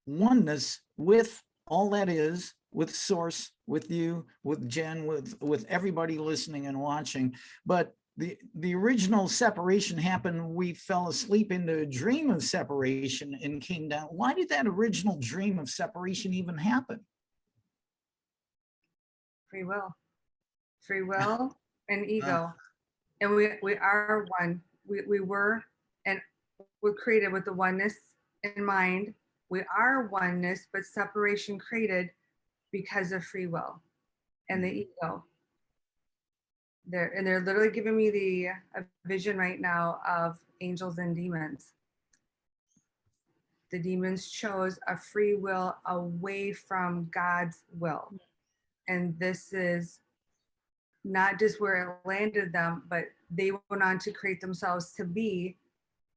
oneness with all that is, with Source, with you, with Jen, with everybody listening and watching. But the original separation happened. We fell asleep into a dream of separation and came down. Why did that original dream of separation even happen? Free will and ego. And we are one. We were, and we're created with the oneness in mind. We are oneness, but separation created because of free will and the ego. They're literally giving me a vision right now of angels and demons. The demons chose a free will away from God's will. And this is not just where it landed them, but they went on to create themselves to be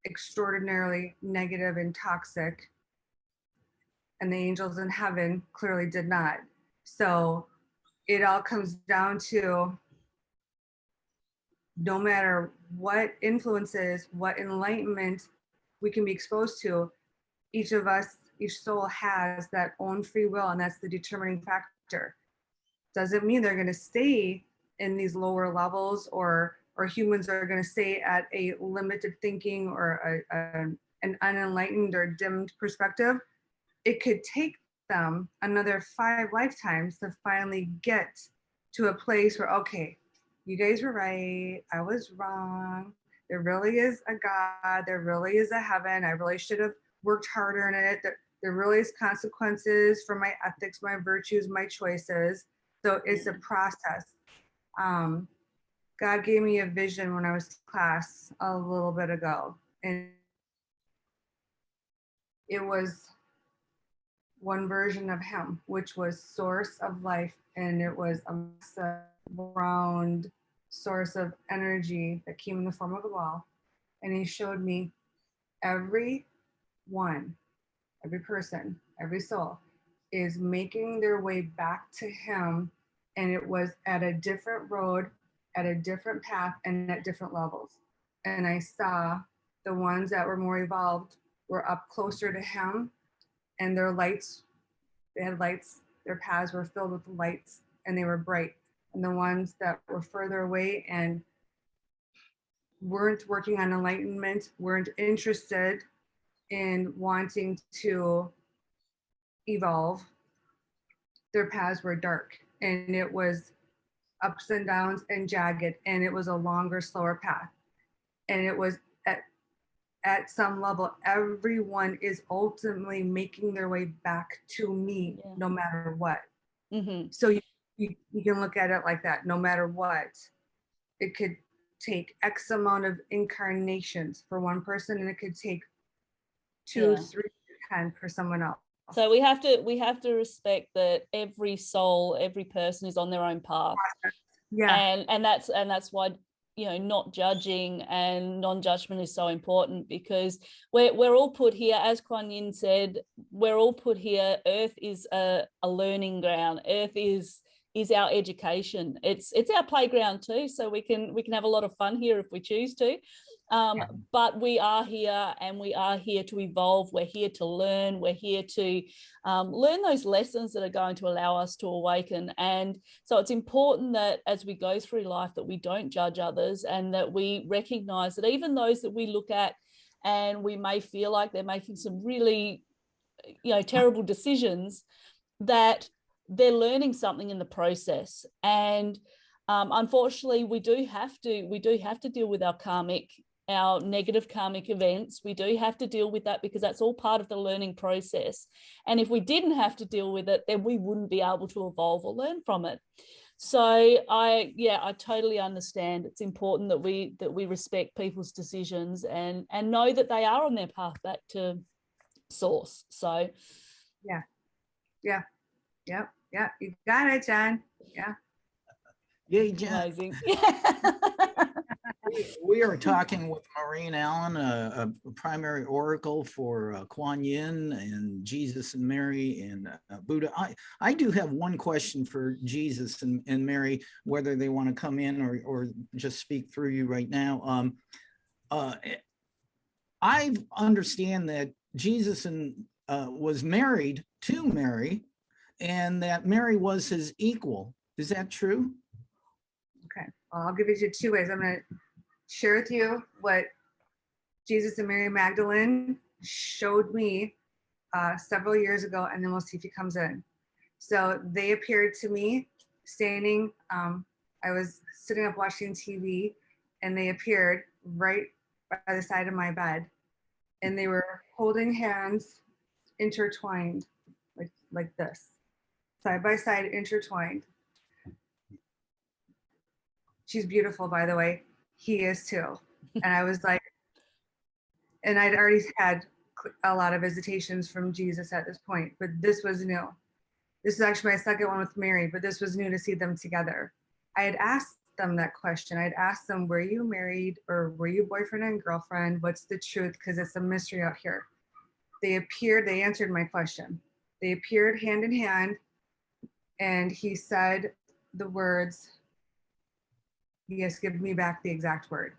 extraordinarily negative and toxic. And the angels in heaven clearly did not. So it all comes down to, no matter what influences, what enlightenment we can be exposed to, each of us, each soul has that own free will, and that's the determining factor. Doesn't mean they're going to stay in these lower levels, or humans are going to stay at a limited thinking or an unenlightened or dimmed perspective. It could take them another 5 lifetimes to finally get to a place where, okay, you guys were right, I was wrong. There really is a God, there really is a heaven. I really should have worked harder in it. There really is consequences for my ethics, my virtues, my choices. So it's a process. God gave me a vision when I was in class a little bit ago, and it was one version of him, which was source of life, and it was a round source of energy that came in the form of a ball. And he showed me every person, every soul is making their way back to him, and it was at a different road, at a different path, and at different levels. And I saw the ones that were more evolved were up closer to him, and their lights, they had lights, their paths were filled with lights, and they were bright. And the ones that were further away and weren't working on enlightenment, weren't interested in wanting to evolve, their paths were dark, and it was ups and downs and jagged, and it was a longer, slower path. And it was at some level, everyone is ultimately making their way back to me, no matter what. So you can look at it like that. No matter what, it could take X amount of incarnations for one person, and it could take 2, 3, 10 for someone else. So we have to respect that every soul, every person is on their own path. Yeah. And that's why, you know, not judging and non-judgment is so important, because we're all put here, as Kuan Yin said, we're all put here. Earth is a learning ground. Earth is our education. It's our playground too. So we can have a lot of fun here if we choose to. But we are here, and we are here to evolve. We're here to learn. We're here to learn those lessons that are going to allow us to awaken. And so it's important that as we go through life, that we don't judge others, and that we recognize that even those that we look at and we may feel like they're making some really, you know, terrible decisions, that they're learning something in the process. And unfortunately, we do have to deal with our negative karmic events. We do have to deal with that, because that's all part of the learning process. And if we didn't have to deal with it, then we wouldn't be able to evolve or learn from it. So I totally understand. It's important that we respect people's decisions and know that they are on their path back to source. So yeah. You got it, John. Yeah. Yay, Jen. amazing. We are talking with Maureen Allen, a primary oracle for Kuan Yin and Jesus and Mary and Buddha. I do have one question for Jesus and Mary, whether they want to come in or just speak through you right now. I understand that Jesus was married to Mary, and that Mary was his equal. Is that true? Okay. Well, I'll give it to you 2 ways. I'm going to share with you what Jesus and Mary Magdalene showed me several years ago, and then we'll see if he comes in. So they appeared to me standing. I was sitting up watching TV, and they appeared right by the side of my bed, and they were holding hands intertwined, like this, side by side, intertwined. She's beautiful, by the way. He is too. And I was like, and I'd already had a lot of visitations from Jesus at this point, but this was new. This is actually my second one with Mary, but this was new to see them together. I had asked them that question. I'd asked them, were you married, or were you boyfriend and girlfriend? What's the truth? Because it's a mystery out here. They answered my question. They appeared hand in hand, and he said the words, yes, give me back the exact word.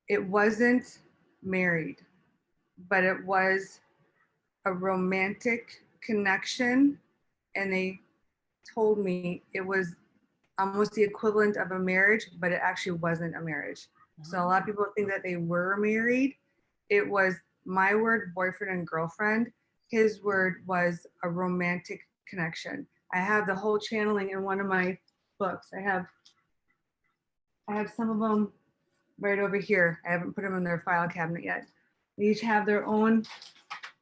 It wasn't married, but it was a romantic connection. And they told me it was almost the equivalent of a marriage, but it actually wasn't a marriage. So a lot of people think that they were married. It was my word, boyfriend and girlfriend. His word was a romantic connection. I have the whole channeling in one of my books. I have some of them right over here. I haven't put them in their file cabinet yet. They each have their own.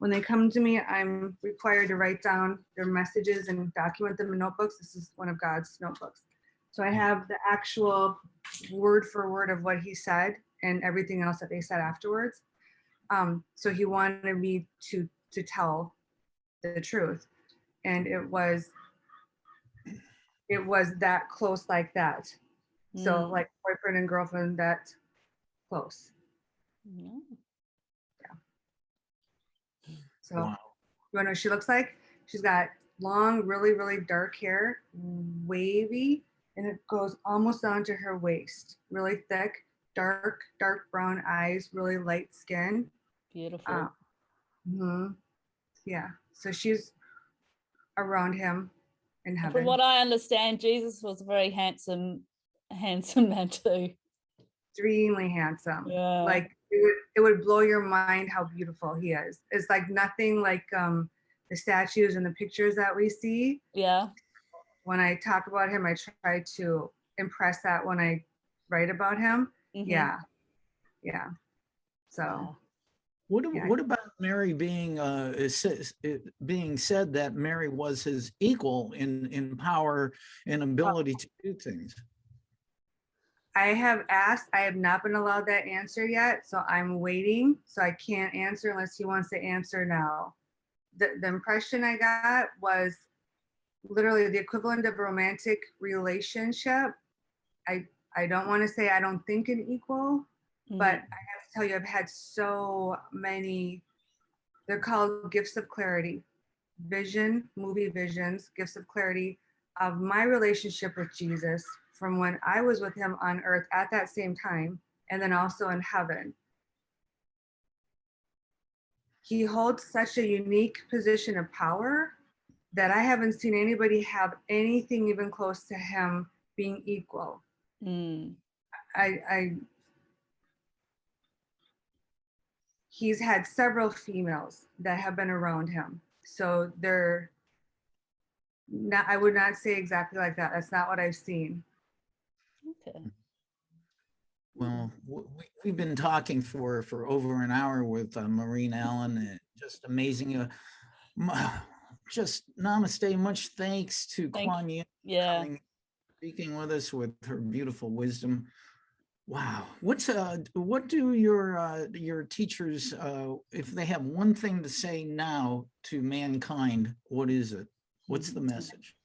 When they come to me, I'm required to write down their messages and document them in notebooks. This is one of God's notebooks. So I have the actual word for word of what he said and everything else that they said afterwards. So he wanted me to tell the truth. And it was that close, like that. So like boyfriend and girlfriend, that close. Yeah. So wow. You wanna know what she looks like? She's got long, really, really dark hair, wavy, and it goes almost down to her waist. Really thick, dark brown eyes, really light skin. Beautiful. Yeah. So she's around him in heaven. From what I understand, Jesus was a very handsome man too. Extremely handsome. Yeah. Like it would blow your mind how beautiful he is. It's like nothing like the statues and the pictures that we see. Yeah. When I talk about him, I try to impress that when I write about him. Mm-hmm. Yeah. So. What about Mary being said that Mary was his equal in power and ability to do things. I have asked, I have not been allowed that answer yet, so I'm waiting. So I can't answer unless he wants to answer now. The impression I got was literally the equivalent of a romantic relationship. I don't want to say I don't think an equal, but I have to tell you, I've had so many, they're called gifts of clarity, movie visions, gifts of clarity of my relationship with Jesus from when I was with him on earth at that same time, and then also in heaven. He holds such a unique position of power that I haven't seen anybody have anything even close to him being equal. He's had several females that have been around him. So they're not, I would not say exactly like that. That's not what I've seen. Okay. Well, we've been talking for over an hour with Maureen Allen, and just amazing. Just namaste. Much thanks to Kuan Yin coming, speaking with us with her beautiful wisdom. Wow. What do your teachers, if they have one thing to say now to mankind, what is it? What's the message?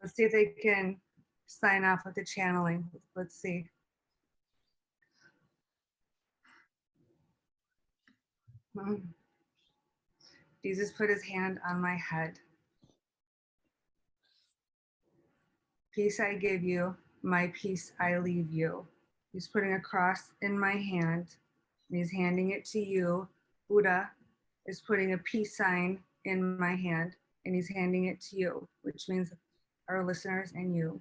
Let's see if they can sign off with the channeling. Let's see. Jesus put his hand on my head. Peace I give you, my peace I leave you. He's putting a cross in my hand, and he's handing it to you. Buddha is putting a peace sign in my hand, and he's handing it to you, which means our listeners and you.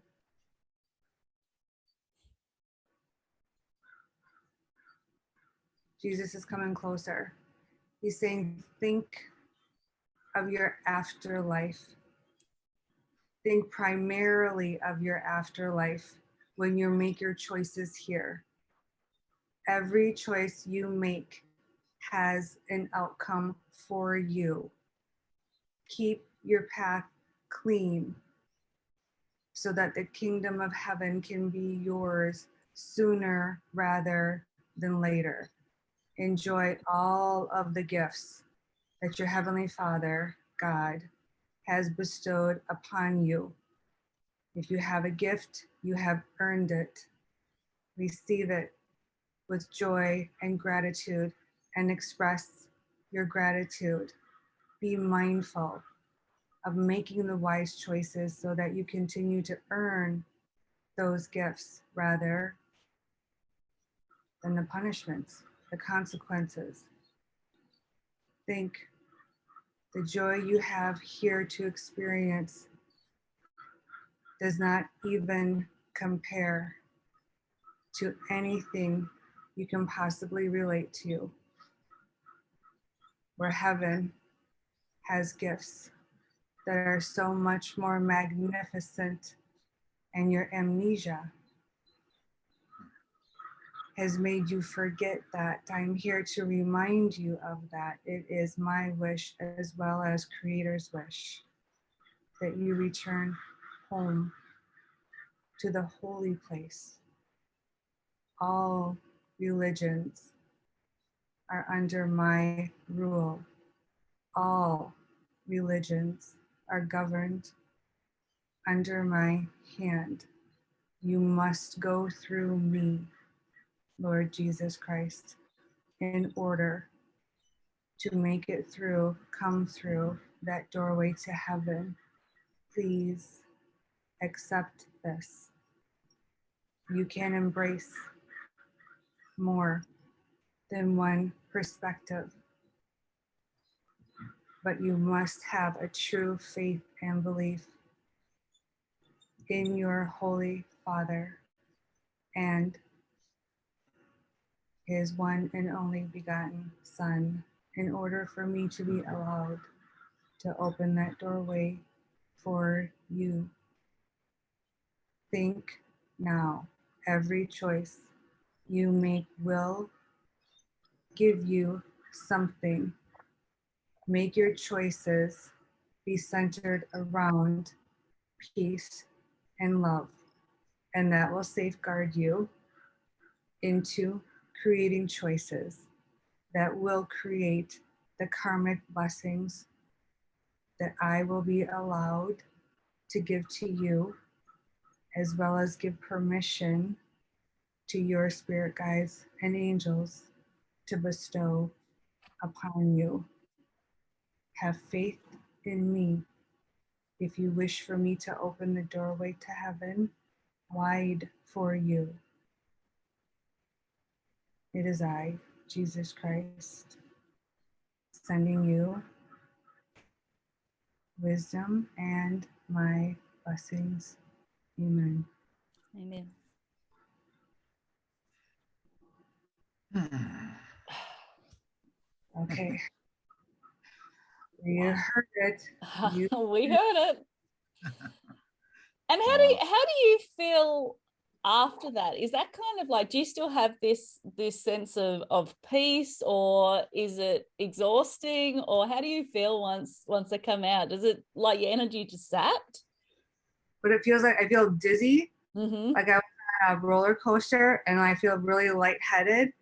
Jesus is coming closer. He's saying, think of your afterlife. Think primarily of your afterlife when you make your choices here. Every choice you make has an outcome for you. Keep your path clean so that the kingdom of heaven can be yours sooner rather than later. Enjoy all of the gifts that your Heavenly Father, God, has bestowed upon you. If you have a gift, you have earned it. Receive it with joy and gratitude and express your gratitude. Be mindful of making the wise choices so that you continue to earn those gifts rather than the punishments, the consequences. Think the joy you have here to experience does not even compare to anything you can possibly relate to, where heaven has gifts that are so much more magnificent, and your amnesia has made you forget that. I'm here to remind you of that. It is my wish as well as Creator's wish that you return home to the holy place. All religions are under my rule. All religions are governed under my hand. You must go through me, Lord Jesus Christ, in order to make it through, come through that doorway to heaven. Please accept this. You can embrace more than one perspective, but you must have a true faith and belief in your Holy Father and his one and only begotten Son, in order for me to be allowed to open that doorway for you. Think now. Every choice you make will give you something make your choices be centered around peace and love. And that will safeguard you into creating choices that will create the karmic blessings that I will be allowed to give to you, as well as give permission to your spirit guides and angels to bestow upon you. Have faith in me. If you wish for me to open the doorway to heaven wide for you, it is I, Jesus Christ, sending you wisdom and my blessings. Amen. Amen. Okay. You heard it. We heard it. And how do you feel after that? Is that kind of like, do you still have this sense of peace, or is it exhausting, or how do you feel once they come out? Does it, like, your energy just sapped? But it feels like I feel dizzy, Mm-hmm. like I was on a roller coaster, and I feel really lightheaded.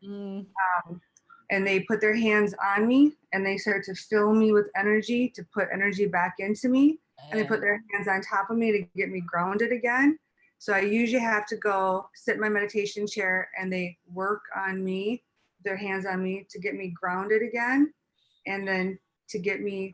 And they put their hands on me and they start to fill me with energy to put energy back into me. And they put their hands on top of me to get me grounded again. So I usually have to go sit in my meditation chair and they work on me, their hands on me to get me grounded again, and then to get me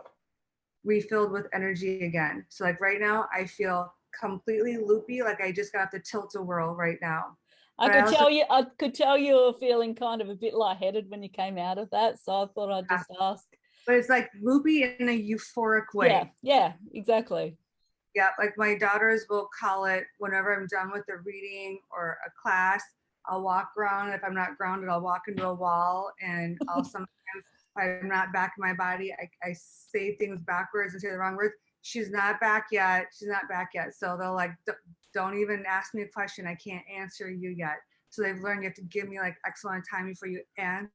refilled with energy again. So like right now I feel completely loopy, like I just got off the tilt-a-whirl right now. I could tell you were feeling kind of a bit lightheaded when you came out of that. So I thought I'd just ask. But it's like loopy in a euphoric way. Yeah, exactly. Yeah, like my daughters will call it, whenever I'm done with a reading or a class, I'll walk around. If I'm not grounded, I'll walk into a wall, and I'll sometimes, if I'm not back in my body, I say things backwards and say the wrong words. She's not back yet. She's not back yet. So they'll like, don't even ask me a question. I can't answer you yet. So they've learned you have to give me like X amount of time before you ask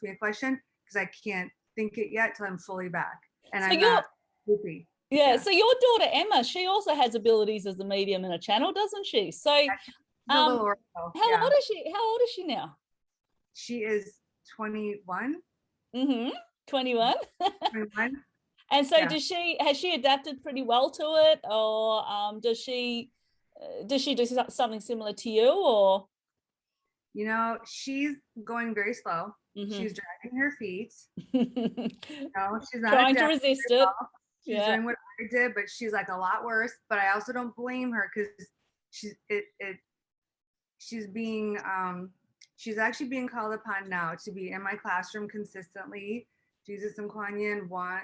me a question, because I can't think it yet till I'm fully back. And so I'm not loopy. Yeah, so your daughter Emma, she also has abilities as a medium and a channel, doesn't she? So how old is she now? She is 21. 21. 21. And so has she adapted pretty well to it, or does she do something similar to you, or? You know, she's going very slow. She's dragging her feet. No, she's not trying to resist it. She's doing what I did, but she's like a lot worse. But I also don't blame her, because she's actually being called upon now to be in my classroom consistently. Jesus and Kuan Yin want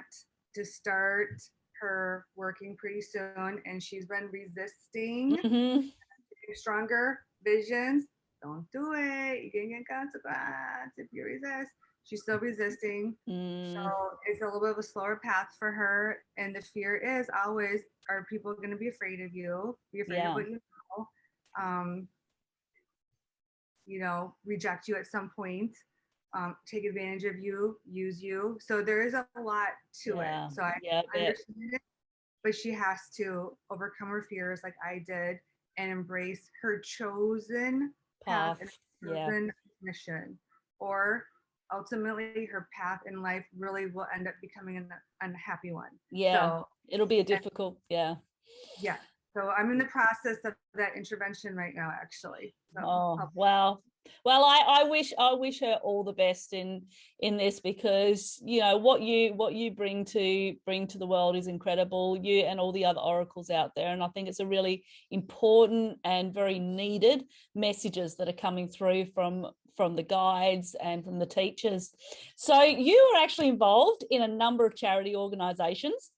to start her working pretty soon, and she's been resisting. Stronger visions. Don't do it. You can get consequences if you resist. She's still resisting. So it's a little bit of a slower path for her. And the fear is always, are people going to be afraid of you? Be afraid of what you know. Reject you at some point. Take advantage of you, use you. So there is a lot to it. So I understand it. But she has to overcome her fears like I did, and embrace her chosen path and chosen mission. Or ultimately her path in life really will end up becoming an unhappy one. So it'll be a difficult, so I'm in the process of that intervention right now, actually. So, wow. Well, I wish her all the best in this, because you know what you bring to the world is incredible, you and all the other oracles out there. And I think it's a really important and very needed messages that are coming through from the guides and from the teachers. So you are actually involved in a number of charity organizations.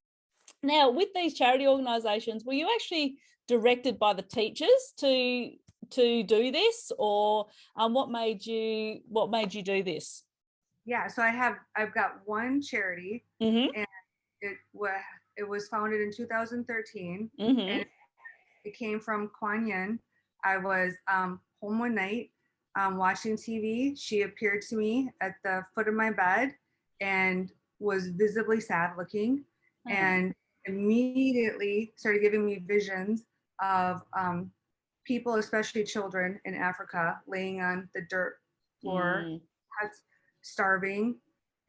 Now, with these charity organizations, were you actually directed by the teachers to do this, or what made you do this? Yeah, so I've got one charity, and it was founded in 2013, and it came from Kuan Yin. I was home one night watching TV. She appeared to me at the foot of my bed and was visibly sad looking and immediately started giving me visions of people, especially children in Africa, laying on the dirt floor, starving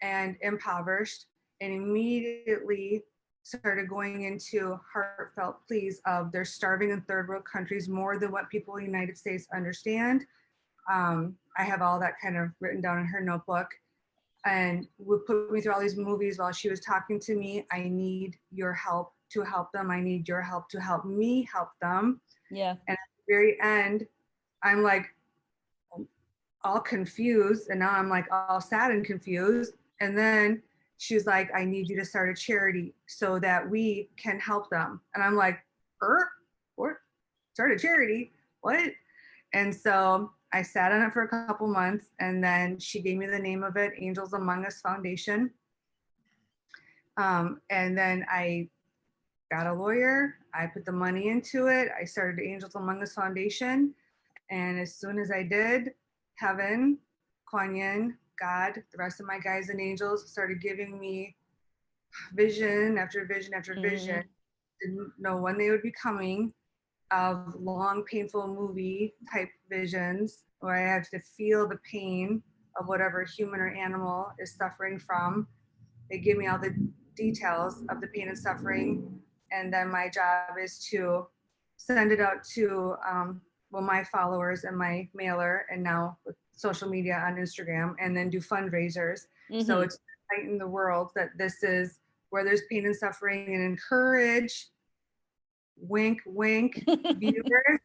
and impoverished, and immediately started going into heartfelt pleas of they're starving in third world countries more than what people in the United States understand. I have all that kind of written down in her notebook, and would put me through all these movies while she was talking to me. I need your help to help them. I need your help to help me help them. Yeah. And at the very end, I'm like all confused, and now I'm like all sad and confused. And then she's like, I need you to start a charity so that we can help them. And I'm like, what? Start a charity? What? And so I sat on it for a couple months, and then she gave me the name of it, Angels Among Us Foundation. And then I got a lawyer. I put the money into it. I started Angels Among Us Foundation. And as soon as I did, heaven, Kuan Yin, God, the rest of my guides and angels started giving me vision after vision after vision. Didn't know when they would be coming, of long, painful movie type visions where I have to feel the pain of whatever human or animal is suffering from. They give me all the details of the pain and suffering. And then my job is to send it out to my followers and my mailer, and now with social media on Instagram, and then do fundraisers. So it's in the world that this is where there's pain and suffering, and encourage, wink, wink, viewers,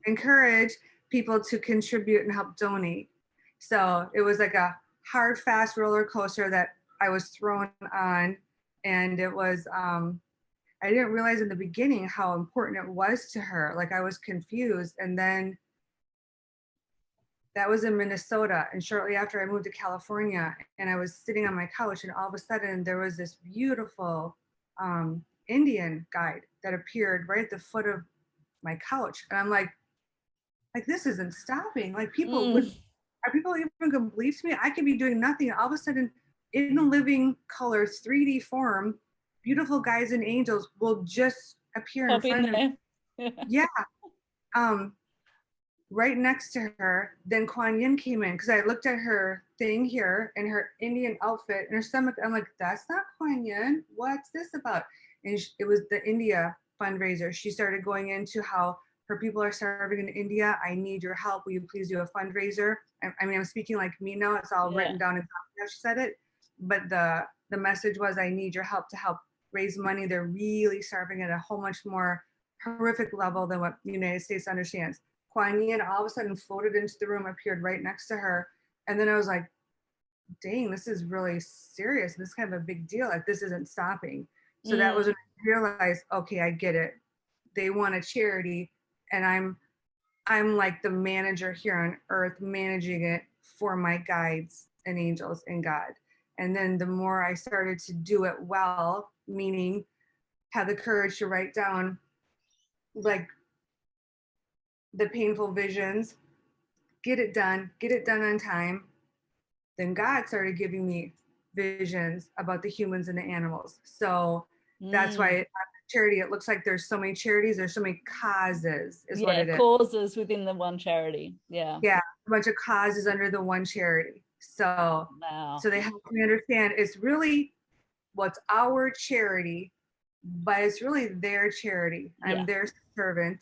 encourage people to contribute and help donate. So it was like a hard, fast roller coaster that I was thrown on. And it was, I didn't realize in the beginning how important it was to her. Like I was confused. And then that was in Minnesota. And shortly after I moved to California, and I was sitting on my couch, and all of a sudden there was this beautiful Indian guide that appeared right at the foot of my couch. And I'm like this isn't stopping. Like are people even gonna believe me? I could be doing nothing. All of a sudden, in a living color, 3D form, beautiful guides and angels will just appear in front of me. Yeah. Right next to her. Then Kuan Yin came in, because I looked at her thing here in her Indian outfit and her stomach. I'm like, that's not Kuan Yin. What's this about? And it was the India fundraiser. She started going into how her people are starving in India. I need your help. Will you please do a fundraiser? I mean, I'm speaking like me now. It's all written down in how she said it. But the message was, I need your help to help raise money. They're really starving at a whole much more horrific level than what the United States understands. Kuan Yin all of a sudden floated into the room, appeared right next to her. And then I was like, dang, this is really serious. This is kind of a big deal. Like this isn't stopping. So that was when I realized, okay, I get it. They want a charity, and I'm like the manager here on earth, managing it for my guides and angels and God. And then the more I started to do it well, meaning have the courage to write down like the painful visions, get it done on time, then God started giving me visions about the humans and the animals. So that's why charity, it looks like there's so many charities, there's so many causes is what it is. Causes within the one charity. Yeah, a bunch of causes under the one charity. So so they help me understand it's really what's our charity, but it's really their charity. I'm their servant.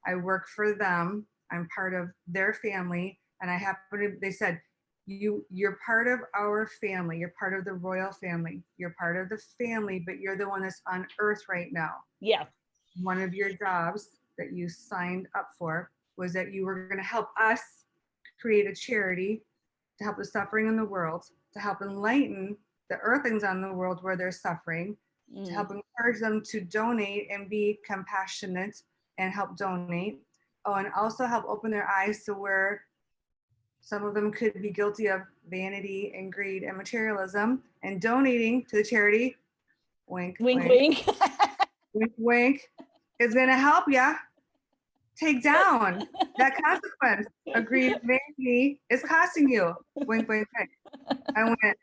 I work for them. I'm part of their family, and I happen to, they said, you're part of our family. You're part of the royal family. You're part of the family, but you're the one that's on earth right now. Yeah. One of your jobs that you signed up for was that you were going to help us create a charity to help the suffering in the world, to help enlighten the earthlings on the world where they're suffering, to help encourage them to donate and be compassionate and help donate. Oh, and also help open their eyes to where some of them could be guilty of vanity and greed and materialism, and donating to the charity, wink, wink, wink, wink, wink, is going to help you take down that consequence of greed. Vanity is costing you, wink, wink, wink. I went,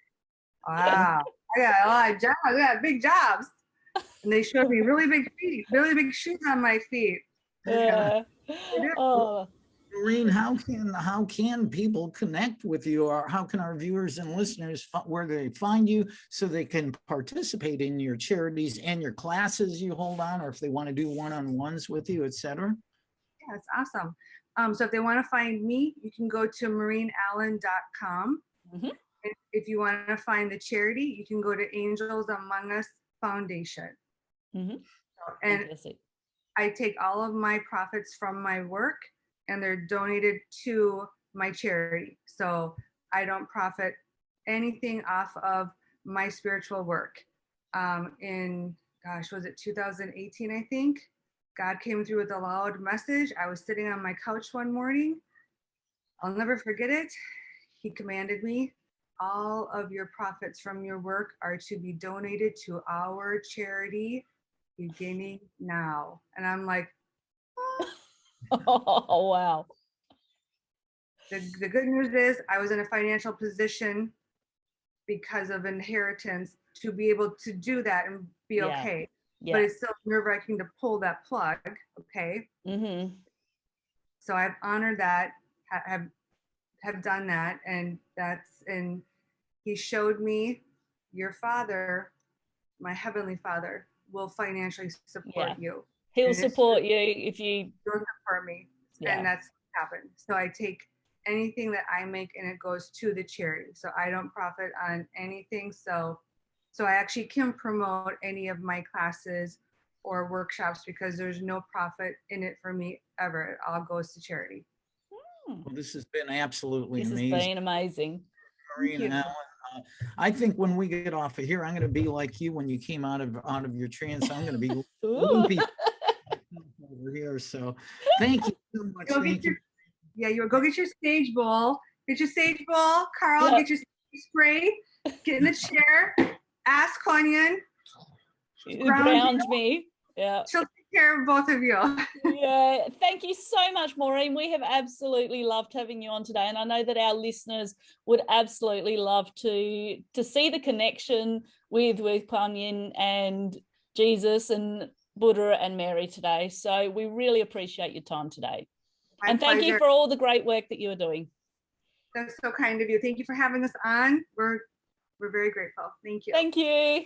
wow, I got a lot of jobs. I got big jobs. And they showed me really big feet, really big shoes on my feet. Yeah. Oh, Maureen, how can people connect with you, or how can our viewers and listeners where they find you so they can participate in your charities and your classes you hold on, or if they want to do one-on-ones with you, etc.? Yeah, it's awesome. So if they want to find me, you can go to maureenallen.com. mhm. If you want to find the charity, you can go to Angels Among Us Foundation. Mhm. And Fantastic. I take all of my profits from my work and they're donated to my charity. So I don't profit anything off of my spiritual work. Was it 2018, I think? God came through with a loud message. I was sitting on my couch one morning. I'll never forget it. He commanded me, all of your profits from your work are to be donated to our charity beginning now. And I'm like, Oh, wow. the good news is I was in a financial position because of inheritance to be able to do that and be Yeah. okay. Yeah. But it's still nerve-wracking to pull that plug, okay? Mhm. So I've honored that, have done that, and he showed me your father, my heavenly father, will financially support Yeah. you. He'll And it's support you if you. He'll support me, Yeah. and that's what happened. So I take anything that I make and it goes to the charity. So I don't profit on anything. So I actually can promote any of my classes or workshops because there's no profit in it for me ever. It all goes to charity. Well, this has been absolutely This has amazing. been amazing. Maureen Allen. I think when we get off of here, I'm going to be like you when you came out of your trance. I'm going to be loopy over here. So thank you so much. Thank you. Yeah, you go get your sage bowl. Get your sage bowl, Carl. Yep. Get your spray. Get in the chair. Ask Kuan Yin. Ground me. Yeah. She'll take care of both of you. Yeah. Thank you so much, Maureen. We have absolutely loved having you on today, and I know that our listeners would absolutely love to see the connection with Kuan Yin and Jesus and Buddha and Mary today. So we really appreciate your time today. My Thank pleasure. you for all the great work that you are doing. That's so kind of you. Thank you for having us on. We're very grateful. Thank you. Thank you.